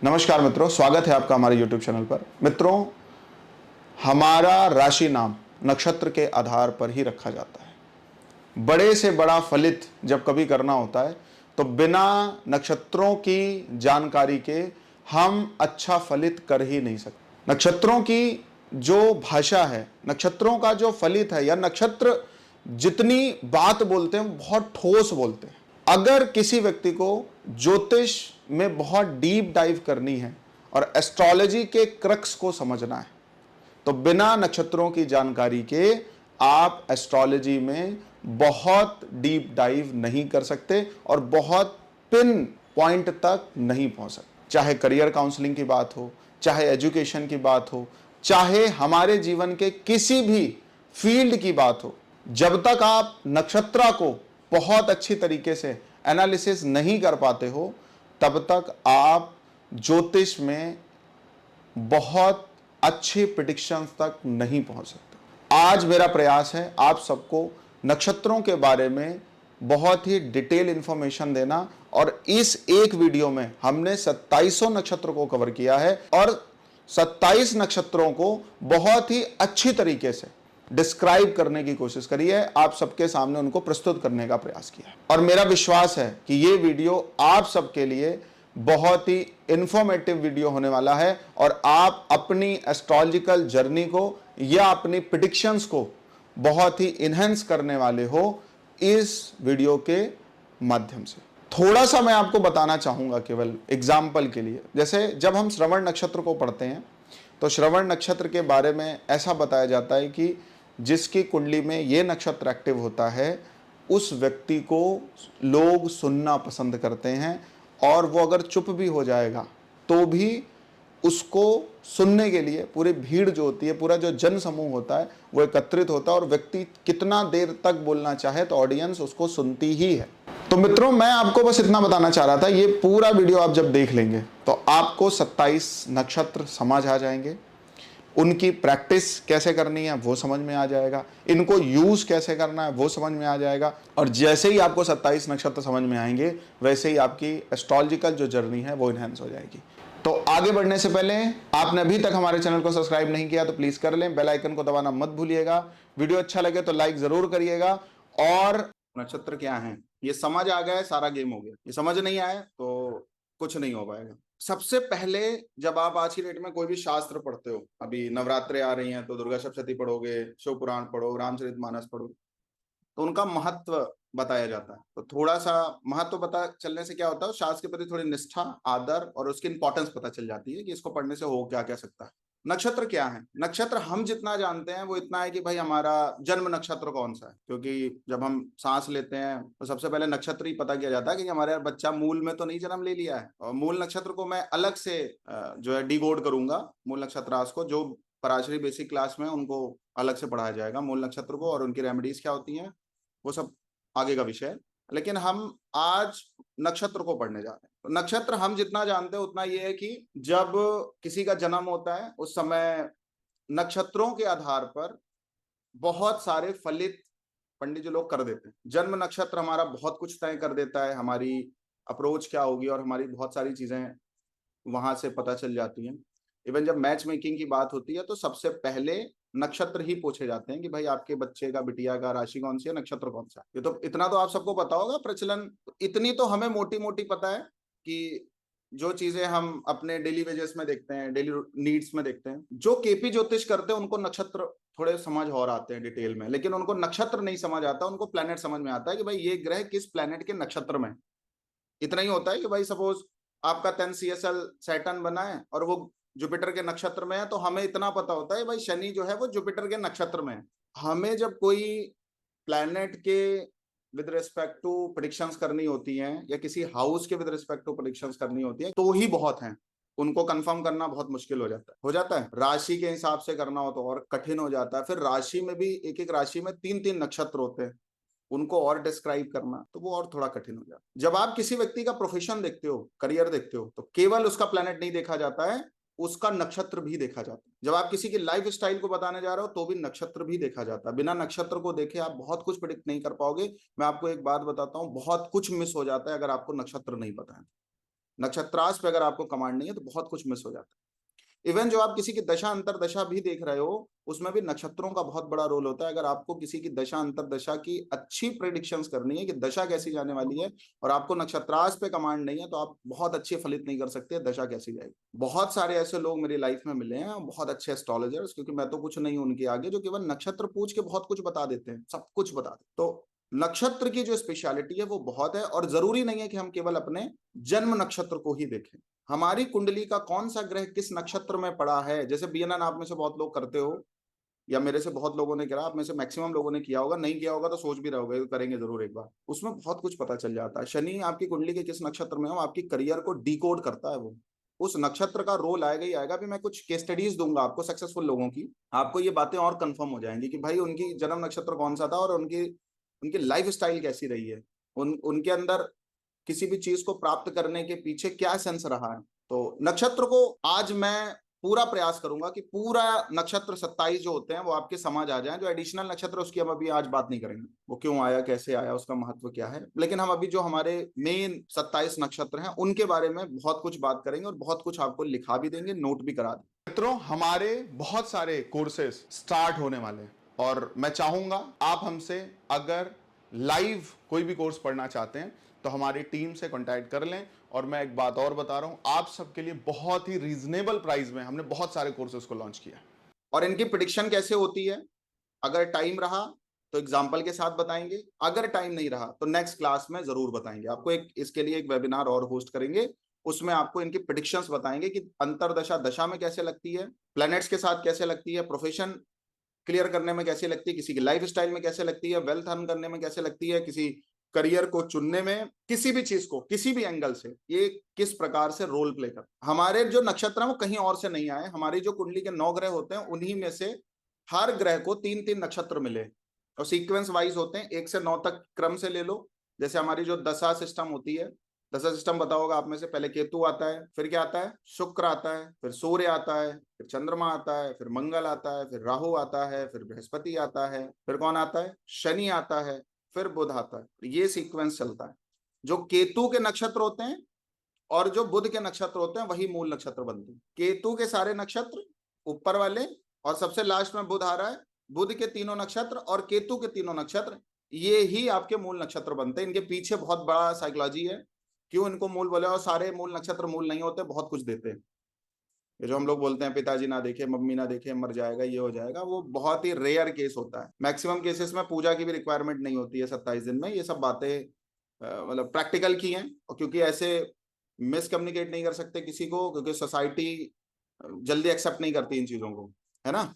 नमस्कार मित्रों, स्वागत है आपका हमारे YouTube चैनल पर। मित्रों, हमारा राशि नाम नक्षत्र के आधार पर ही रखा जाता है। बड़े से बड़ा फलित जब कभी करना होता है तो बिना नक्षत्रों की जानकारी के हम अच्छा फलित कर ही नहीं सकते। नक्षत्रों की जो भाषा है, नक्षत्रों का जो फलित है, या नक्षत्र जितनी बात बोलते हैं बहुत ठोस बोलते हैं। अगर किसी व्यक्ति को ज्योतिष में बहुत डीप डाइव करनी है और एस्ट्रोलॉजी के क्रक्स को समझना है तो बिना नक्षत्रों की जानकारी के आप एस्ट्रोलॉजी में बहुत डीप डाइव नहीं कर सकते और बहुत पिन पॉइंट तक नहीं पहुंच सकते। चाहे करियर काउंसलिंग की बात हो, चाहे एजुकेशन की बात हो, चाहे हमारे जीवन के किसी भी फील्ड की बात हो, जब तक आप नक्षत्रा को बहुत अच्छी तरीके से एनालिसिस नहीं कर पाते हो तब तक आप ज्योतिष में बहुत अच्छे प्रेडिक्शंस तक नहीं पहुंच सकते। आज मेरा प्रयास है आप सबको नक्षत्रों के बारे में बहुत ही डिटेल इंफॉर्मेशन देना, और इस एक वीडियो में हमने 2700 नक्षत्रों को कवर किया है और 27 नक्षत्रों को बहुत ही अच्छी तरीके से डिस्क्राइब करने की कोशिश करी है, आप सबके सामने उनको प्रस्तुत करने का प्रयास किया है। और मेरा विश्वास है कि ये वीडियो आप सबके लिए बहुत ही इंफॉर्मेटिव वीडियो होने वाला है और आप अपनी एस्ट्रोलॉजिकल जर्नी को या अपनी प्रेडिक्शंस को बहुत ही इनहेंस करने वाले हो इस वीडियो के माध्यम से। थोड़ा सा मैं आपको बताना चाहूंगा केवल एग्जाम्पल के लिए। जैसे जब हम श्रवण नक्षत्र को पढ़ते हैं तो श्रवण नक्षत्र के बारे में ऐसा बताया जाता है कि जिसकी कुंडली में ये नक्षत्र एक्टिव होता है उस व्यक्ति को लोग सुनना पसंद करते हैं, और वो अगर चुप भी हो जाएगा तो भी उसको सुनने के लिए पूरी भीड़ जो होती है, पूरा जो जन समूह होता है वो एकत्रित होता है, और व्यक्ति कितना देर तक बोलना चाहे तो ऑडियंस उसको सुनती ही है। तो मित्रों, मैं आपको बस इतना बताना चाह रहा था, ये पूरा वीडियो आप जब देख लेंगे तो आपको 27 नक्षत्र समझ आ जाएंगे, उनकी प्रैक्टिस कैसे करनी है वो समझ में आ जाएगा, इनको यूज कैसे करना है वो समझ में आ जाएगा। और जैसे ही आपको 27 नक्षत्र समझ में आएंगे वैसे ही आपकी एस्ट्रोलॉजिकल जो जर्नी है वो इनहेंस हो जाएगी। तो आगे बढ़ने से पहले आपने अभी तक हमारे चैनल को सब्सक्राइब नहीं किया तो प्लीज कर लें, बेल आइकन को दबाना मत भूलिएगा, वीडियो अच्छा लगे तो लाइक जरूर करिएगा। और नक्षत्र क्या है ये समझ आ गया, सारा गेम हो गया। ये समझ नहीं आया तो कुछ नहीं हो पाएगा। सबसे पहले जब आप आज की डेट में कोई भी शास्त्र पढ़ते हो, अभी नवरात्रे आ रही हैं तो दुर्गा सप्तशती पढ़ोगे, शिव पुराण पढ़ो, रामचरितमानस पढ़ो, तो उनका महत्व बताया जाता है। तो थोड़ा सा महत्व पता चलने से क्या होता है, शास्त्र के प्रति थोड़ी निष्ठा, आदर और उसकी इंपॉर्टेंस पता चल जाती है कि इसको पढ़ने से हो क्या क्या सकता है। नक्षत्र क्या है? नक्षत्र हम जितना जानते हैं वो इतना है कि भाई हमारा जन्म नक्षत्र कौन सा है, क्योंकि जब हम सांस लेते हैं तो सबसे पहले नक्षत्र ही पता किया जाता है कि हमारा बच्चा मूल में तो नहीं जन्म ले लिया है। और मूल नक्षत्र को मैं अलग से जो है डिकोड करूंगा, मूल नक्षत्रांश को, जो पराशरी बेसिक क्लास में उनको अलग से पढ़ाया जाएगा मूल नक्षत्र को, और उनकी रेमेडीज क्या होती हैं वो सब आगे का विषय है। लेकिन हम आज नक्षत्र को पढ़ने जा रहे हैं। तो नक्षत्र हम जितना जानते हैं उतना ये है कि जब किसी का जन्म होता है उस समय नक्षत्रों के आधार पर बहुत सारे फलित पंडित जो लोग कर देते हैं। जन्म नक्षत्र हमारा बहुत कुछ तय कर देता है, हमारी अप्रोच क्या होगी और हमारी बहुत सारी चीजें वहां से पता चल जाती हैं। इवन जब मैच मेकिंग की बात होती है तो सबसे पहले नक्षत्र ही पूछे जाते हैं कि भाई आपके बच्चे का, बिटिया का राशि कौन सी है, नक्षत्र कौन सा है। ये तो इतना तो आप सबको पता होगा, प्रचलन इतनी तो हमें मोटी मोटी पता है कि जो चीजें हम अपने डेली वेजेस में देखते हैं, डेली नीड्स में देखते हैं, जो केपी ज्योतिष करते हैं उनको नक्षत्र थोड़े समझ और आते हैं डिटेल में, लेकिन उनको नक्षत्र नहीं समझ आता, उनको प्लेनेट समझ में आता है कि भाई ये ग्रह किस प्लेनेट के नक्षत्र में। इतना ही होता है कि भाई सपोज आपका 10 CSL सैटर्न बना है और वो जुपिटर के नक्षत्र में है, तो हमें इतना पता होता है भाई शनि जो है वो जुपिटर के नक्षत्र में है। हमें जब कोई प्लैनेट के विद रिस्पेक्ट टू प्रेडिक्शंस करनी होती हैं या किसी हाउस के विद रिस्पेक्ट टू प्रेडिक्शंस करनी होती है तो ही बहुत हैं, उनको कंफर्म करना बहुत मुश्किल हो जाता है। राशि के हिसाब से करना हो तो और कठिन हो जाता है। फिर राशि में भी एक एक राशि में 3-3 नक्षत्र होते हैं, उनको और डिस्क्राइब करना तो वो और थोड़ा कठिन हो जाता है। जब आप किसी व्यक्ति का प्रोफेशन देखते हो, करियर देखते हो, तो केवल उसका प्लैनेट नहीं देखा जाता है, उसका नक्षत्र भी देखा जाता है। जब आप किसी की लाइफ स्टाइल को बताने जा रहे हो तो भी नक्षत्र भी देखा जाता है। बिना नक्षत्र को देखे आप बहुत कुछ प्रिडिक्ट नहीं कर पाओगे। मैं आपको एक बात बताता हूं, बहुत कुछ मिस हो जाता है अगर आपको नक्षत्र नहीं पता है। नक्षत्रांश पे अगर आपको कमांड नहीं है तो बहुत कुछ मिस हो जाता है। इवन जो आप किसी की दशा अंतरदशा भी देख रहे हो, उसमें भी नक्षत्रों का बहुत बड़ा रोल होता है। अगर आपको किसी की दशा अंतरदशा की अच्छी प्रेडिक्शंस करनी है कि दशा कैसी जाने वाली है, और आपको नक्षत्रांश पे कमांड नहीं है, तो आप बहुत अच्छे फलित नहीं कर सकते दशा कैसी जाएगी। बहुत सारे ऐसे लोग मेरी लाइफ में मिले हैं, बहुत अच्छे एस्ट्रोलॉजर्स, क्योंकि मैं तो कुछ नहीं हूं उनके आगे, जो केवल नक्षत्र पूछ के बहुत कुछ बता देते हैं, सब कुछ बता देते। तो नक्षत्र की जो स्पेशलिटी है वो बहुत है, और जरूरी नहीं है कि हम केवल अपने जन्म नक्षत्र को ही देखें। हमारी कुंडली का कौन सा ग्रह किस नक्षत्र में पड़ा है, जैसे बीएनएन आप में से बहुत लोग करते हो, या मेरे से बहुत लोगों ने करा, आप में से मैक्सिमम लोगों ने किया होगा, नहीं किया होगा तो सोच भी रहे होगे करेंगे जरूर एक बार। उसमें बहुत कुछ पता चल जाता है। शनि आपकी कुंडली के किस नक्षत्र में हो, आपकी करियर को डिकोड करता है वो, उस नक्षत्र का रोल आएगा ही आएगा। अभी मैं कुछ केस स्टडीज दूंगा आपको सक्सेसफुल लोगों की, आपको ये बातें और कंफर्म हो जाएंगी कि भाई उनकी जन्म नक्षत्र कौन सा था, और उनकी उनकी लाइफ स्टाइल कैसी रही है, उनके अंदर किसी भी चीज को प्राप्त करने के पीछे क्या सेंस रहा है। तो नक्षत्र को आज मैं पूरा प्रयास करूंगा कि पूरा नक्षत्र 27 जो होते हैं वो आपके समझ आ जाएं। जो एडिशनल नक्षत्र उसकी हम अभी आज बात नहीं करेंगे, वो क्यों आया, कैसे आया, उसका महत्व क्या है, लेकिन हम अभी जो हमारे मेन 27 नक्षत्र हैं उनके बारे में बहुत कुछ बात करेंगे, और बहुत कुछ आपको लिखा भी देंगे, नोट भी करा देंगे। मित्रों, हमारे बहुत सारे कोर्सेस स्टार्ट होने वाले हैं, और मैं चाहूंगा आप हमसे अगर लाइव कोई भी कोर्स पढ़ना चाहते हैं तो हमारी टीम से कांटेक्ट कर लें। और मैं एक बात और बता रहा हूं, आप सबके लिए बहुत ही रीजनेबल प्राइस में हमने बहुत सारे कोर्सेज को लॉन्च किया। और इनकी प्रिडिक्शन कैसे होती है, अगर टाइम रहा तो एग्जाम्पल के साथ बताएंगे, अगर टाइम नहीं रहा तो नेक्स्ट क्लास में जरूर बताएंगे आपको। एक इसके लिए एक वेबिनार और होस्ट करेंगे, उसमें आपको इनकी प्रिडिक्शंस बताएंगे कि अंतरदशा दशा में कैसे लगती है, प्लैनेट्स के साथ कैसे लगती है, प्रोफेशन क्लियर करने में कैसे लगती है, किसी की लाइफ स्टाइल में कैसे लगती है, वेल्थ अर्न करने में कैसे लगती है, किसी करियर को चुनने में, किसी भी चीज को किसी भी एंगल से ये किस प्रकार से रोल प्ले कर। हमारे जो नक्षत्र हैं वो कहीं और से नहीं आए, हमारी जो कुंडली के 9 ग्रह होते हैं उन्हीं में से हर ग्रह को 3-3 नक्षत्र मिले, और सीक्वेंस वाइज होते हैं, 1 से 9 तक क्रम से ले लो। जैसे हमारी जो दशा सिस्टम होती है, दशा सिस्टम बताओ होगा आप में से, पहले केतु आता है, फिर क्या आता है, शुक्र आता है, फिर सूर्य आता है, फिर चंद्रमा आता है, फिर मंगल आता है, फिर राहु आता है, फिर बृहस्पति आता है, फिर कौन आता है, शनि आता है, फिर बुध आता है। ये सीक्वेंस चलता है। जो केतु के नक्षत्र होते हैं और जो बुध के नक्षत्र होते हैं वही मूल नक्षत्र बनते हैं। केतु के सारे नक्षत्र ऊपर वाले, और सबसे लास्ट में बुध आ रहा है, बुध के तीनों नक्षत्र और केतु के तीनों नक्षत्र, ये ही आपके मूल नक्षत्र बनते हैं। इनके पीछे बहुत बड़ा साइकोलॉजी है, क्यों इनको मूल बोले। और सारे मूल नक्षत्र मूल नहीं होते, बहुत कुछ देते हैं। ये जो हम लोग बोलते हैं पिताजी ना देखे मम्मी ना देखे मर जाएगा, ये हो जाएगा, वो बहुत ही रेयर केस होता है। मैक्सिमम केसेस में पूजा की भी रिक्वायरमेंट नहीं होती है 27 दिन में। ये सब बातें मतलब प्रैक्टिकल की हैं, और क्योंकि ऐसे मिसकम्युनिकेट नहीं कर सकते किसी को, क्योंकि सोसाइटी जल्दी एक्सेप्ट नहीं करती इन चीजों को, है ना।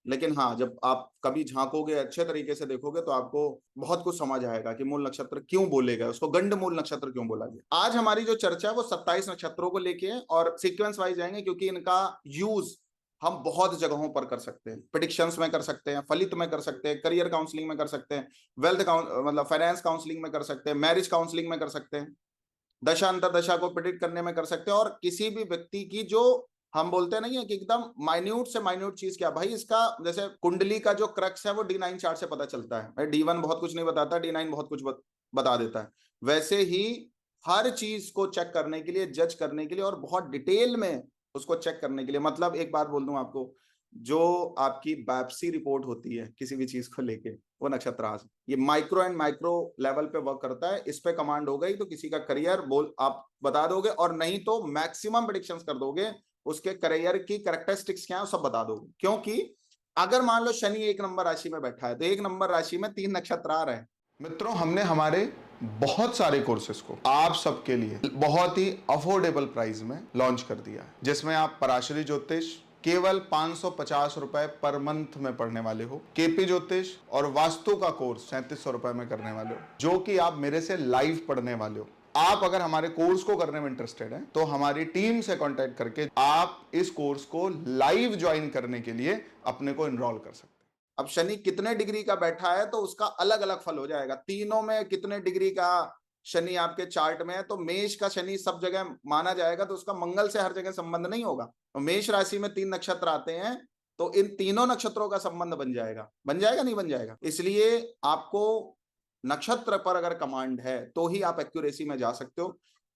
लेकिन हाँ, जब आप कभी झांकोगे, अच्छे तरीके से देखोगे, तो आपको बहुत कुछ समझ आएगा कि मूल नक्षत्र क्यों बोले गए, उसको गंड मूल नक्षत्र क्यों बोला गया। आज हमारी जो चर्चा है वो 27 नक्षत्रों को लेके है, और सीक्वेंस वाइज जाएंगे, क्योंकि इनका यूज हम बहुत जगहों पर कर सकते हैं। प्रिडिक्शंस में कर सकते हैं, फलित में कर सकते हैं, करियर काउंसलिंग में कर सकते हैं, वेल्थ मतलब फाइनेंस काउंसलिंग में कर सकते हैं, मैरिज काउंसलिंग में कर सकते हैं, दशा अंतरदशा को प्रिडिक्ट करने में कर सकते हैं। और किसी भी व्यक्ति की जो हम बोलते नहीं है कि एकदम माइन्यूट से माइन्यूट चीज क्या भाई, इसका जैसे कुंडली का जो क्रक्स है वो D9 चार्ट से पता चलता है। D1 बहुत कुछ नहीं बताता, D9 बहुत कुछ बता देता है। वैसे ही हर चीज को चेक करने के लिए, जज करने के लिए, और बहुत डिटेल में उसको चेक करने के लिए, मतलब एक बात बोल दूं आपको, जो आपकी बायोप्सी रिपोर्ट होती है किसी भी चीज को लेके, वो नक्षत्रांश, ये माइक्रो एंड माइक्रो लेवल पे वर्क करता है। इस पे कमांड हो गई तो किसी का करियर बोल आप बता दोगे, और नहीं तो मैक्सिमम प्रेडिक्शंस कर दोगे, उसके करियर की कैरेक्टरिस्टिक्स क्या है सब बता दोगे। क्योंकि अगर मान लो शनि 1 नंबर राशि में बैठा है, तो 1 नंबर राशि में 3 नक्षत्र आ रहे हैं। मित्रों, हमने हमारे बहुत सारे कोर्सेज को आप सबके लिए बहुत ही अफोर्डेबल प्राइस में लॉन्च कर दिया है, जिसमें आप पराशरी ज्योतिष केवल 550 रुपए पर मंथ में पढ़ने वाले हो, केपी ज्योतिष और वास्तु का कोर्स 3700 रुपए में करने वाले हो, जो कि आप मेरे से लाइव पढ़ने वाले हो। आप अगर हमारे कोर्स को करने में इंटरेस्टेड हैं तो हमारी टीम से कांटेक्ट करके आप इस कोर्स को लाइव ज्वाइन करने के लिए अपने को एनरोल कर सकते हैं। अब शनि कितने डिग्री का बैठा है तो उसका अलग अलग फल हो जाएगा। तीनों में कितने डिग्री का शनि आपके चार्ट में है, तो मेष का शनि सब जगह माना जाएगा, तो उसका मंगल से हर जगह संबंध नहीं होगा। तो मेष राशि में 3 नक्षत्र आते हैं, तो इन तीनों नक्षत्रों का संबंध बन जाएगा, बन जाएगा नहीं बन जाएगा। इसलिए आपको नक्षत्र पर अगर कमांड है तो ही आप एक्यूरेसी में जा सकते हो।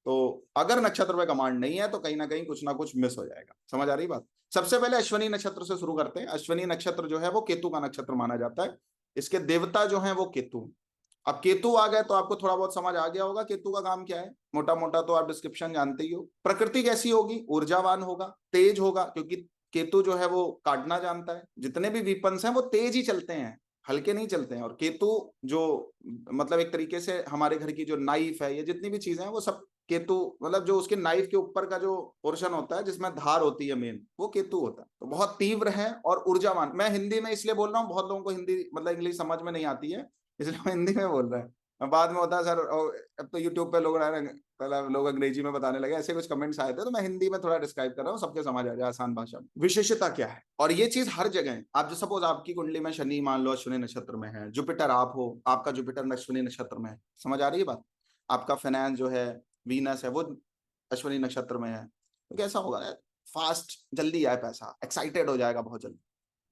तो अगर नक्षत्र पे कमांड नहीं है तो कहीं ना कहीं कुछ ना कुछ मिस हो जाएगा। समझ आ रही बात? सबसे पहले अश्वनी नक्षत्र से शुरू करते हैं। अश्वनी नक्षत्र जो है वो केतु का नक्षत्र माना जाता है। इसके देवता जो है वो केतु। अब केतु आ गए तो आपको थोड़ा बहुत समझ आ गया होगा केतु का काम क्या है। मोटा मोटा तो आप डिस्क्रिप्शन जानते ही हो। प्रकृति कैसी होगी? ऊर्जावान होगा, तेज होगा, क्योंकि केतु जो है वो काटना जानता है। जितने भी वीपन्स हैं वो तेज ही चलते हैं, हल्के नहीं चलते हैं। और केतु जो मतलब एक तरीके से हमारे घर की जो नाइफ है, ये जितनी भी चीजें हैं वो सब केतु, मतलब जो उसके नाइफ के ऊपर का जो पोर्शन होता है जिसमें धार होती है मेन, वो केतु होता है। तो बहुत तीव्र है और ऊर्जावान। मैं हिंदी में इसलिए बोल रहा हूँ, बहुत लोगों को हिंदी मतलब इंग्लिश समझ में नहीं आती है, इसलिए मैं हिंदी में बोल रहा है। बाद में होता है सर, अब तो यूट्यूब पे लोग पहले लोग अंग्रेजी में बताने लगे, ऐसे कुछ कमेंट्स आए थे, तो मैं हिंदी में थोड़ा डिस्क्राइब कर रहा हूँ, सबके समझ आ जाए आसान भाषा में। विशेषता क्या है? और ये चीज हर जगह है। आप जो सपोज आपकी कुंडली में शनि मान लो अश्विनी नक्षत्र में है, जुपिटर आप हो, आपका जुपिटर अश्विनी नक्षत्र में है, समझ आ रही है बात? आपका फाइनेंस जो है, वीनस है, वो अश्विनी नक्षत्र में है, तो कैसा होगा यार? फास्ट, जल्दी आए पैसा, एक्साइटेड हो जाएगा बहुत जल्दी।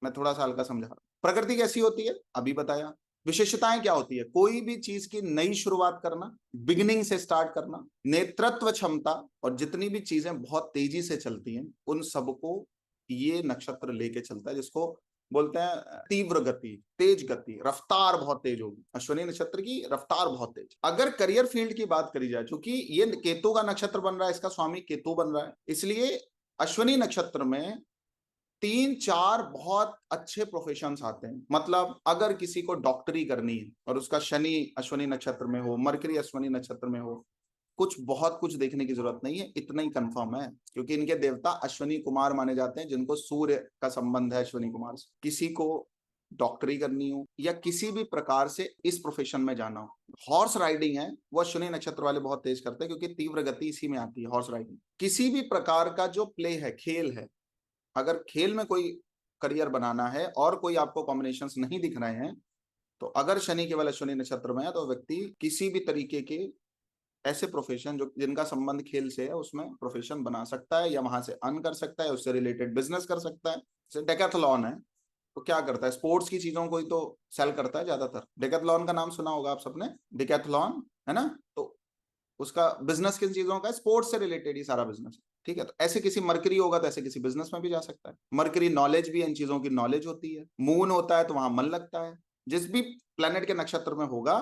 मैं थोड़ा सा हल्का समझा रहा हूं। प्रकृति कैसी होती है अभी बताया। विशेषताएं क्या होती है? कोई भी चीज की नई शुरुआत करना, बिगिनिंग से स्टार्ट करना, नेतृत्व क्षमता, और जितनी भी चीजें बहुत तेजी से चलती हैं उन सबको ये नक्षत्र लेके चलता है, जिसको बोलते हैं तीव्र गति, तेज गति, रफ्तार बहुत तेज होगी। अश्विनी नक्षत्र की रफ्तार बहुत तेज। अगर करियर फील्ड की बात करी जाए, क्योंकि ये केतु का नक्षत्र बन रहा है, इसका स्वामी केतु बन रहा है, इसलिए अश्विनी नक्षत्र में 3-4 बहुत अच्छे प्रोफेशंस आते हैं। मतलब अगर किसी को डॉक्टरी करनी है और उसका शनि अश्विनी नक्षत्र में हो, मरकरी अश्विनी नक्षत्र में हो, कुछ बहुत कुछ देखने की जरूरत नहीं है, इतना ही कंफर्म है। क्योंकि इनके देवता अश्विनी कुमार माने जाते हैं, जिनको सूर्य का संबंध है अश्विनी कुमार से। किसी को डॉक्टरी करनी हो या किसी भी प्रकार से इस प्रोफेशन में जाना हो, हॉर्स राइडिंग है वो अश्विनी नक्षत्र वाले बहुत तेज करते हैं, क्योंकि तीव्र गति इसी में आती है, हॉर्स राइडिंग। किसी भी प्रकार का जो प्ले है, खेल है, अगर खेल में कोई करियर बनाना है और कोई आपको कॉम्बिनेशंस नहीं दिख रहे हैं, तो अगर शनि केवल अश्विनी नक्षत्र में है तो व्यक्ति किसी भी तरीके के ऐसे प्रोफेशन जो जिनका संबंध खेल से है उसमें प्रोफेशन बना सकता है, या वहां से अर्न कर सकता है, उससे रिलेटेड बिजनेस कर सकता है। जैसे डेकाथलॉन है, तो क्या करता है? स्पोर्ट्स की चीजों को ही तो सेल करता है ज्यादातर। डेकाथलॉन का नाम सुना होगा आप सबने, डेकाथलॉन है ना? तो उसका बिजनेस किन चीजों का है? स्पोर्ट्स से रिलेटेड ही सारा बिजनेस। ठीक है, तो ऐसे किसी मरकरी होगा तो ऐसे किसी बिजनेस में भी जा सकता है। मरकरी नॉलेज भी, इन चीजों की नॉलेज होती है। मून होता है तो वहां मन लगता है। जिस भी प्लेनेट के नक्षत्र में होगा,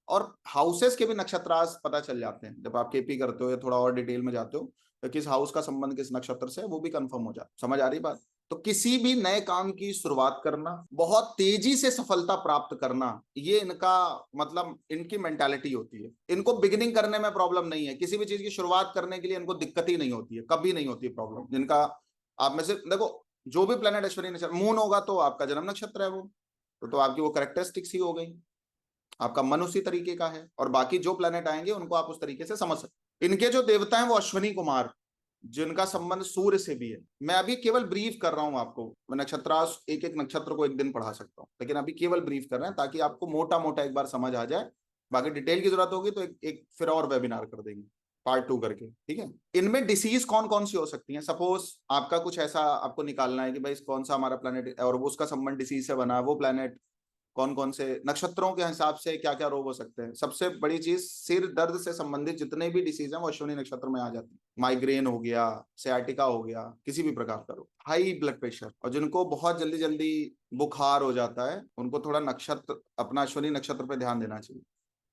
और हाउसेस के भी नक्षत्रास पता चल जाते हैं जब आप केपी करते हो या थोड़ा और डिटेल में जाते हो, तो किस हाउस का संबंध किस नक्षत्र से है वो भी कंफर्म हो जाता है। समझ आ रही बात? तो किसी भी नए काम की शुरुआत करना, बहुत तेजी से सफलता प्राप्त करना, ये इनका मतलब इनकी मेंटालिटी होती है। इनको बिगिनिंग करने में प्रॉब्लम नहीं है, किसी भी चीज की शुरुआत करने के लिए इनको दिक्कत ही नहीं होती है, कभी नहीं होती है प्रॉब्लम जिनका। आप में से देखो, जो भी प्लेनेट अश्विनी नक्षत्र मून होगा तो आपका जन्म नक्षत्र है वो, तो आपकी वो कैरेक्टरिस्टिक्स ही हो गई। आपका मन उसी तरीके का है, और बाकी जो प्लेनेट आएंगे उनको आप उस तरीके से समझ सकते। इनके जो देवता हैं वो अश्विनी कुमार, जिनका संबंध सूर्य से भी है। मैं अभी केवल ब्रीफ कर रहा हूं आपको, मैं नक्षत्रास एक एक नक्षत्र को एक दिन पढ़ा सकता हूं, लेकिन अभी केवल ब्रीफ कर रहे हैं ताकि आपको मोटा मोटा एक बार समझ आ जाए। बाकी डिटेल की जरूरत होगी तो एक फिर और वेबिनार कर देंगे पार्ट 2 करके, ठीक है? इनमें डिसीज कौन कौन सी हो सकती हैं? सपोज आपका कुछ ऐसा आपको निकालना है कि भाई कौन सा हमारा प्लेनेट और वो उसका संबंध डिसीज से बना है, वो प्लेनेट कौन कौन से नक्षत्रों के हिसाब से क्या क्या रोग हो सकते हैं। सबसे बड़ी चीज, सिर दर्द से संबंधित जितने भी डिसीज हैं वो अश्विनी नक्षत्र में आ जाती है। माइग्रेन हो गया, सियाटिका हो गया, किसी भी प्रकार का रोग, हाई ब्लड प्रेशर, और जिनको बहुत जल्दी जल्दी बुखार हो जाता है उनको थोड़ा नक्षत्र, अपना अश्विनी नक्षत्र पे ध्यान देना चाहिए।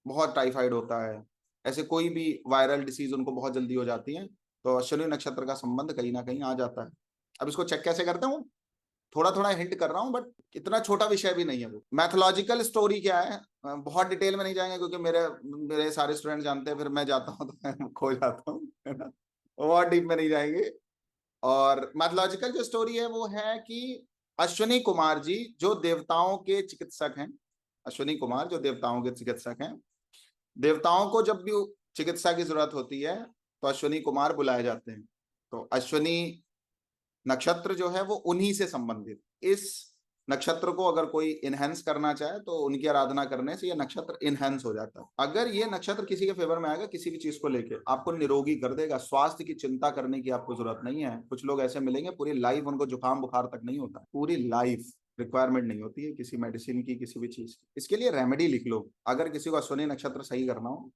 बहुत टाइफाइड होता है, ऐसे कोई भी वायरल डिसीज उनको बहुत जल्दी हो जाती है, तो अश्विनी नक्षत्र का संबंध कहीं ना कहीं आ जाता है। अब इसको चेक कैसे करते हैं, थोड़ा थोड़ा हिंट कर रहा हूं, बट इतना छोटा विषय भी नहीं है वो। मैथोलॉजिकल स्टोरी क्या है, बहुत डिटेल में नहीं जाएंगे क्योंकि मेरे मेरे सारे स्टूडेंट जानते हैं, फिर मैं जाता हूँ तो मैं खो जाता हूँ, है ना? बहुत डीप में नहीं जाएंगे। और मैथोलॉजिकल जो स्टोरी है वो है कि अश्विनी कुमार जी जो देवताओं के चिकित्सक हैं, अश्विनी कुमार जो देवताओं के चिकित्सक हैं, देवताओं को जब भी चिकित्सा की जरूरत होती है तो अश्विनी कुमार बुलाए जाते हैं। तो अश्विनी नक्षत्र जो है वो उन्हीं से संबंधित। इस नक्षत्र को अगर कोई इनहेंस करना चाहे तो उनकी आराधना करने से ये नक्षत्र इनहेंस हो जाता है। अगर ये नक्षत्र किसी के फेवर में आएगा, किसी भी चीज को लेके आपको निरोगी कर देगा, स्वास्थ्य की चिंता करने की आपको जरूरत नहीं है। कुछ लोग ऐसे मिलेंगे पूरी लाइफ उनको जुकाम बुखार तक नहीं होता, पूरी लाइफ रिक्वायरमेंट नहीं होती है किसी मेडिसिन की, किसी भी चीज की। इसके लिए रेमेडी लिख लो, अगर किसी को अश्विनी नक्षत्र सही करना हो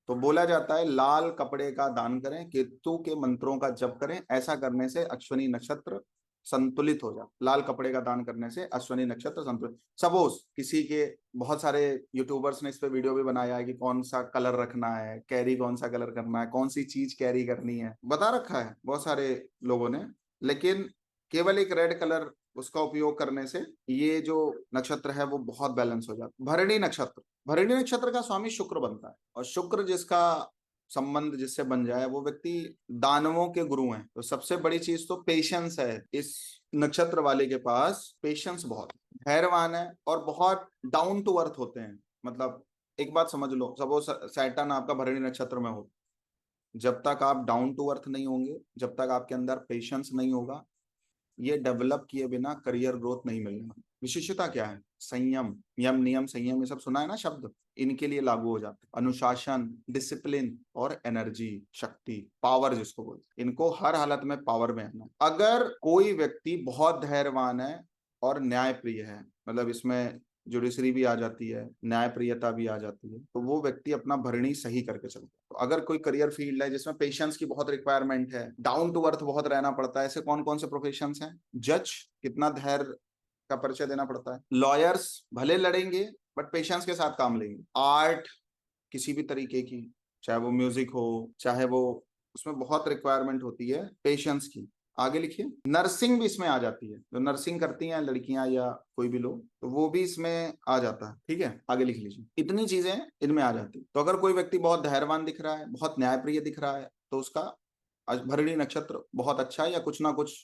तो बोला जाता है लाल कपड़े का दान करें, केतु के मंत्रों का जप करें, ऐसा करने से अश्विनी नक्षत्र संतुलित हो जाए। लाल कपड़े का दान करने से अश्विनी नक्षत्र संतुलित। सपोज किसी के, बहुत सारे यूट्यूबर्स ने इस पे वीडियो भी बनाया है कि कौन सा कलर रखना है, कैरी कौन सा कलर करना है, कौन सी चीज कैरी करनी है, बता रखा है बहुत सारे लोगों ने। लेकिन केवल एक रेड कलर उसका उपयोग करने से ये जो नक्षत्र है वो बहुत बैलेंस हो जाता है। भरणी नक्षत्र, भरणी नक्षत्र का स्वामी शुक्र बनता है, और शुक्र जिसका संबंध जिससे बन जाए वो व्यक्ति दानवों के गुरु हैं। तो सबसे बड़ी चीज तो पेशेंस है। इस नक्षत्र वाले के पास पेशेंस बहुत है, धैर्यवान है और बहुत डाउन टू अर्थ होते हैं। मतलब एक बात समझ लो, सपोज सैटर्न आपका भरणी नक्षत्र में हो, जब तक आप डाउन टू अर्थ नहीं होंगे, जब तक आपके अंदर पेशेंस नहीं होगा, ये डेवलप किए बिना करियर ग्रोथ नहीं मिलेगा। विशेषता क्या है? संयम, यम नियम संयम, ये सब सुना है ना शब्द, इनके लिए लागू हो जाते हैं। अनुशासन, डिसिप्लिन और एनर्जी, शक्ति, पावर जिसको बोलते हैं, इनको हर हालत में पावर में आना। अगर कोई व्यक्ति बहुत धैर्यवान है और न्यायप्रिय है, मतलब इसमें जुडिशरी भी आ जाती है, न्यायप्रियता भी आ जाती है, तो वो व्यक्ति अपना भरणी सही करके चलता है। तो अगर कोई करियर फील्ड है जिसमें पेशेंस की बहुत रिक्वायरमेंट है, डाउन टू अर्थ बहुत रहना पड़ता है, ऐसे कौन कौन से प्रोफेशंस हैं? जज, कितना धैर्य का परिचय देना पड़ता है। लॉयर्स भले लड़ेंगे बट पेशेंस के साथ काम लेंगे। आर्ट किसी भी तरीके की, चाहे वो म्यूजिक हो, चाहे वो, उसमें बहुत रिक्वायरमेंट होती है पेशेंस की। आगे लिखिए। नर्सिंग भी इसमें आ जाती है, जो नर्सिंग करती हैं लड़कियां या कोई भी लोग, तो वो भी इसमें आ जाता है। ठीक है, आगे लिख लीजिए। इतनी चीजें इनमें आ जाती है। तो अगर कोई व्यक्ति बहुत धैर्यवान दिख रहा है, बहुत न्यायप्रिय दिख रहा है, तो उसका भरणी नक्षत्र बहुत अच्छा है, या कुछ ना कुछ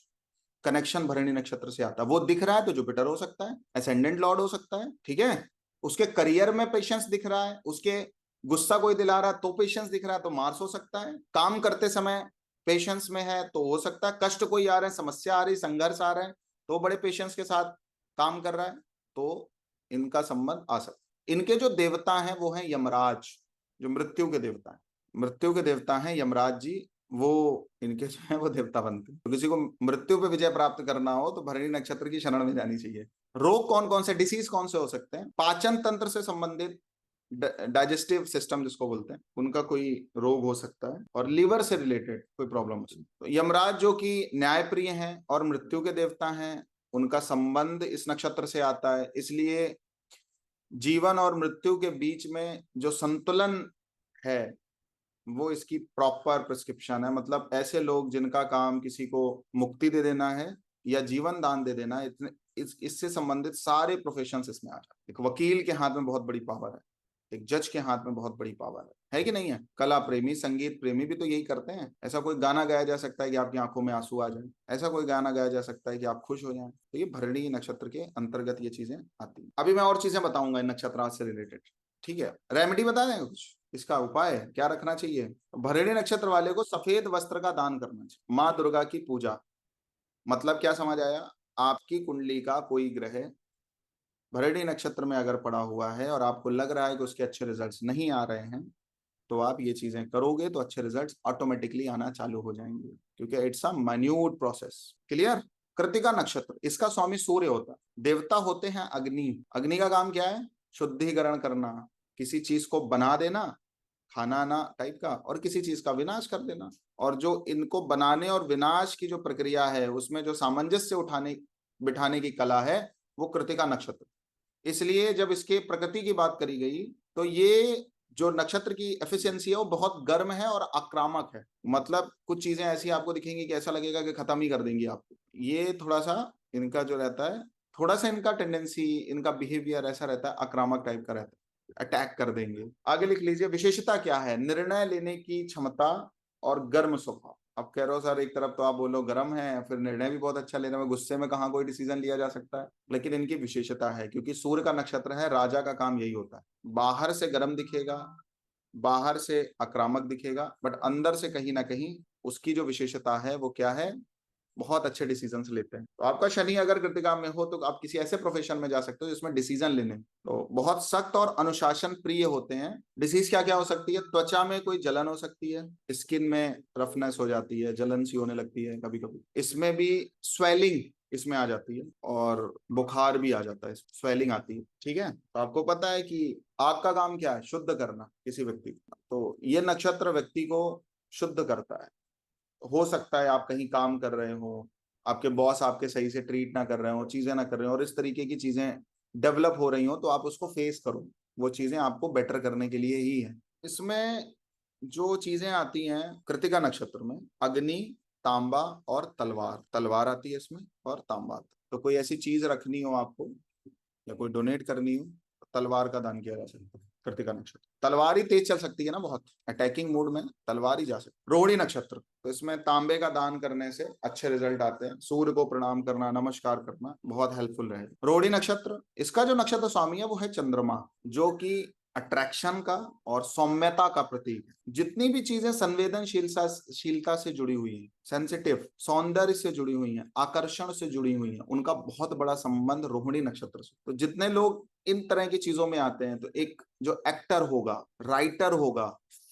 कनेक्शन भरणी नक्षत्र से आता है। वो दिख रहा है तो जुपिटर हो सकता है, असेंडेंट लॉर्ड हो सकता है। ठीक है, उसके करियर में पेशेंस दिख रहा है, उसके गुस्सा कोई दिला रहा है तो पेशेंस दिख रहा है, तो मार्स हो सकता है। काम करते समय पेशेंस में है तो हो सकता है। कष्ट कोई आ रहे हैं, समस्या आ रही, संघर्ष आ रहे हैं, तो बड़े पेशेंस के साथ काम कर रहा है, तो इनका संबंध आ सकता है। इनके जो देवता हैं वो हैं यमराज, जो मृत्यु के देवता हैं। मृत्यु के देवता हैं यमराज जी, वो इनके जो है वो देवता बनते हैं। तो किसी को मृत्यु पे विजय प्राप्त करना हो तो भरणी नक्षत्र की शरण में जानी चाहिए। रोग कौन कौन से, डिसीज कौन से हो सकते हैं? पाचन तंत्र से संबंधित, डाइजेस्टिव सिस्टम जिसको बोलते हैं, उनका कोई रोग हो सकता है, और लीवर से रिलेटेड कोई प्रॉब्लम हो सकती है। तो यमराज जो कि न्यायप्रिय हैं और मृत्यु के देवता हैं, उनका संबंध इस नक्षत्र से आता है। इसलिए जीवन और मृत्यु के बीच में जो संतुलन है वो इसकी प्रॉपर प्रिस्क्रिप्शन है। मतलब ऐसे लोग जिनका काम किसी को मुक्ति दे देना है या जीवन दान दे देना है, इतने इससे संबंधित सारे प्रोफेशंस इसमें आ जाते हैं। एक वकील के हाथ में बहुत बड़ी पावर है, एक जज के हाथ में बहुत बड़ी पावर है कि नहीं है? कला प्रेमी, संगीत प्रेमी भी तो यही करते हैं। ऐसा कोई गाना गाया जा सकता है कि आपकी आंखों में आंसू आ जाए, ऐसा कोई गाना गाया जा सकता है कि आप खुश हो जाएं। तो ये भरणी नक्षत्र के अंतर्गत ये चीजें आती हैं। अभी मैं और चीजें बताऊंगा इन नक्षत्र से रिलेटेड। ठीक है, रेमेडी बता देंगे कुछ, इसका उपाय क्या रखना चाहिए? भरणी नक्षत्र वाले को सफेद वस्त्र का दान करना चाहिए। माँ दुर्गा की पूजा, मतलब क्या समझ आया? आपकी कुंडली का कोई ग्रह भरणी नक्षत्र में अगर पड़ा हुआ है और आपको लग रहा है कि उसके अच्छे रिजल्ट्स नहीं आ रहे हैं, तो आप ये चीजें करोगे तो अच्छे रिजल्ट्स ऑटोमेटिकली आना चालू हो जाएंगे, क्योंकि it's a minute process. Clear? Kritika नक्षत्र, इसका स्वामी सूर्य होता है। देवता होते हैं अग्नि। अग्नि का काम क्या है? शुद्धिकरण करना, किसी चीज को बना देना, खाना ना टाइप का, और किसी चीज का विनाश कर देना। और जो इनको बनाने और विनाश की जो प्रक्रिया है, उसमें जो सामंजस्य उठाने बिठाने की कला है, वो कृतिका नक्षत्र। इसलिए जब इसके प्रकृति की बात करी गई, तो ये जो नक्षत्र की एफिशिएंसी है वो बहुत गर्म है और आक्रामक है। मतलब कुछ चीजें ऐसी आपको दिखेंगी कि ऐसा लगेगा कि खत्म ही कर देंगी आपको। ये थोड़ा सा इनका जो रहता है, थोड़ा सा इनका टेंडेंसी, इनका बिहेवियर ऐसा रहता है, आक्रामक टाइप का रहता है, अटैक कर देंगे। आगे लिख लीजिए। विशेषता क्या है? निर्णय लेने की क्षमता और गर्म स्वभाव। अब कह रहे हो सर, एक तरफ तो आप बोलो गर्म है, फिर निर्णय भी बहुत अच्छा लेने में, गुस्से में कहाँ कोई डिसीजन लिया जा सकता है? लेकिन इनकी विशेषता है, क्योंकि सूर्य का नक्षत्र है, राजा का काम यही होता है। बाहर से गर्म दिखेगा, बाहर से आक्रामक दिखेगा, बट अंदर से कहीं ना कहीं उसकी जो विशेषता है वो क्या है? बहुत अच्छे डिसीजन लेते हैं। तो आपका शनि अगर कृतिका में हो तो आप किसी ऐसे प्रोफेशन में जा सकते हो जिसमें डिसीजन लेने, तो बहुत सख्त और अनुशासन प्रिय होते हैं। डिसीज क्या क्या हो सकती है? त्वचा में कोई जलन हो सकती है, स्किन में रफनेस हो जाती है, जलन सी होने लगती है कभी कभी। इसमें भी स्वेलिंग, इसमें आ जाती है, और बुखार भी आ जाता है, स्वेलिंग आती है। ठीक है, तो आपको पता है कि आग का काम क्या है? शुद्ध करना किसी व्यक्ति को। तो ये नक्षत्र व्यक्ति को शुद्ध करता है। हो सकता है आप कहीं काम कर रहे हो, आपके बॉस आपके सही से ट्रीट ना कर रहे हो, चीजें ना कर रहे हो, और इस तरीके की चीजें डेवलप हो रही हो, तो आप उसको फेस करो। वो चीजें आपको बेटर करने के लिए ही है। इसमें जो चीजें आती हैं कृतिका नक्षत्र में, अग्नि, तांबा और तलवार। तलवार आती है इसमें और तांबा आता है। तो कोई ऐसी चीज रखनी हो आपको या कोई डोनेट करनी हो, तो तलवार का दान किया जा सकता है कृतिका नक्षत्र। तलवार ही तेज चल सकती है ना, बहुत अटैकिंग मूड में तलवार ही जा सकती है। रोहिणी नक्षत्र, तो इसमें तांबे का दान करने से अच्छे रिजल्ट आते हैं। सूर्य को प्रणाम करना, नमस्कार करना बहुत हेल्पफुल रहेगा। रोहिणी नक्षत्र, इसका जो नक्षत्र स्वामी है वो है चंद्रमा, जो कि अट्रैक्शन का और सौम्यता का प्रतीक है। जितनी भी चीजें संवेदनशीलता से जुड़ी हुई हैं, सेंसिटिव, सौंदर्य से जुड़ी हुई हैं, आकर्षण से जुड़ी हुई हैं, उनका बहुत बड़ा संबंध रोहिणी नक्षत्र से। तो जितने लोग इन तरह की चीजों में आते हैं, तो एक जो एक्टर होगा, राइटर होगा,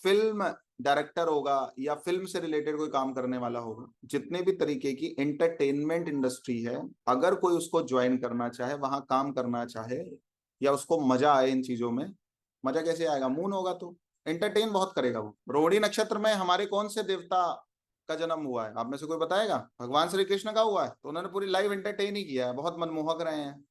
फिल्म डायरेक्टर होगा, या फिल्म से रिलेटेड कोई काम करने वाला होगा, जितने भी तरीके की एंटरटेनमेंट इंडस्ट्री है, अगर कोई उसको ज्वाइन करना चाहे, वहां काम करना चाहे, या उसको मजा आए इन चीजों में, मजा कैसे आएगा? मून होगा तो एंटरटेन बहुत करेगा वो। रोहिणी नक्षत्र में हमारे कौन से देवता का जन्म हुआ है? आप में से कोई बताएगा? भगवान श्री कृष्ण का हुआ है, तो उन्होंने पूरी लाइफ एंटरटेन ही किया है, बहुत मनमोहक रहे हैं।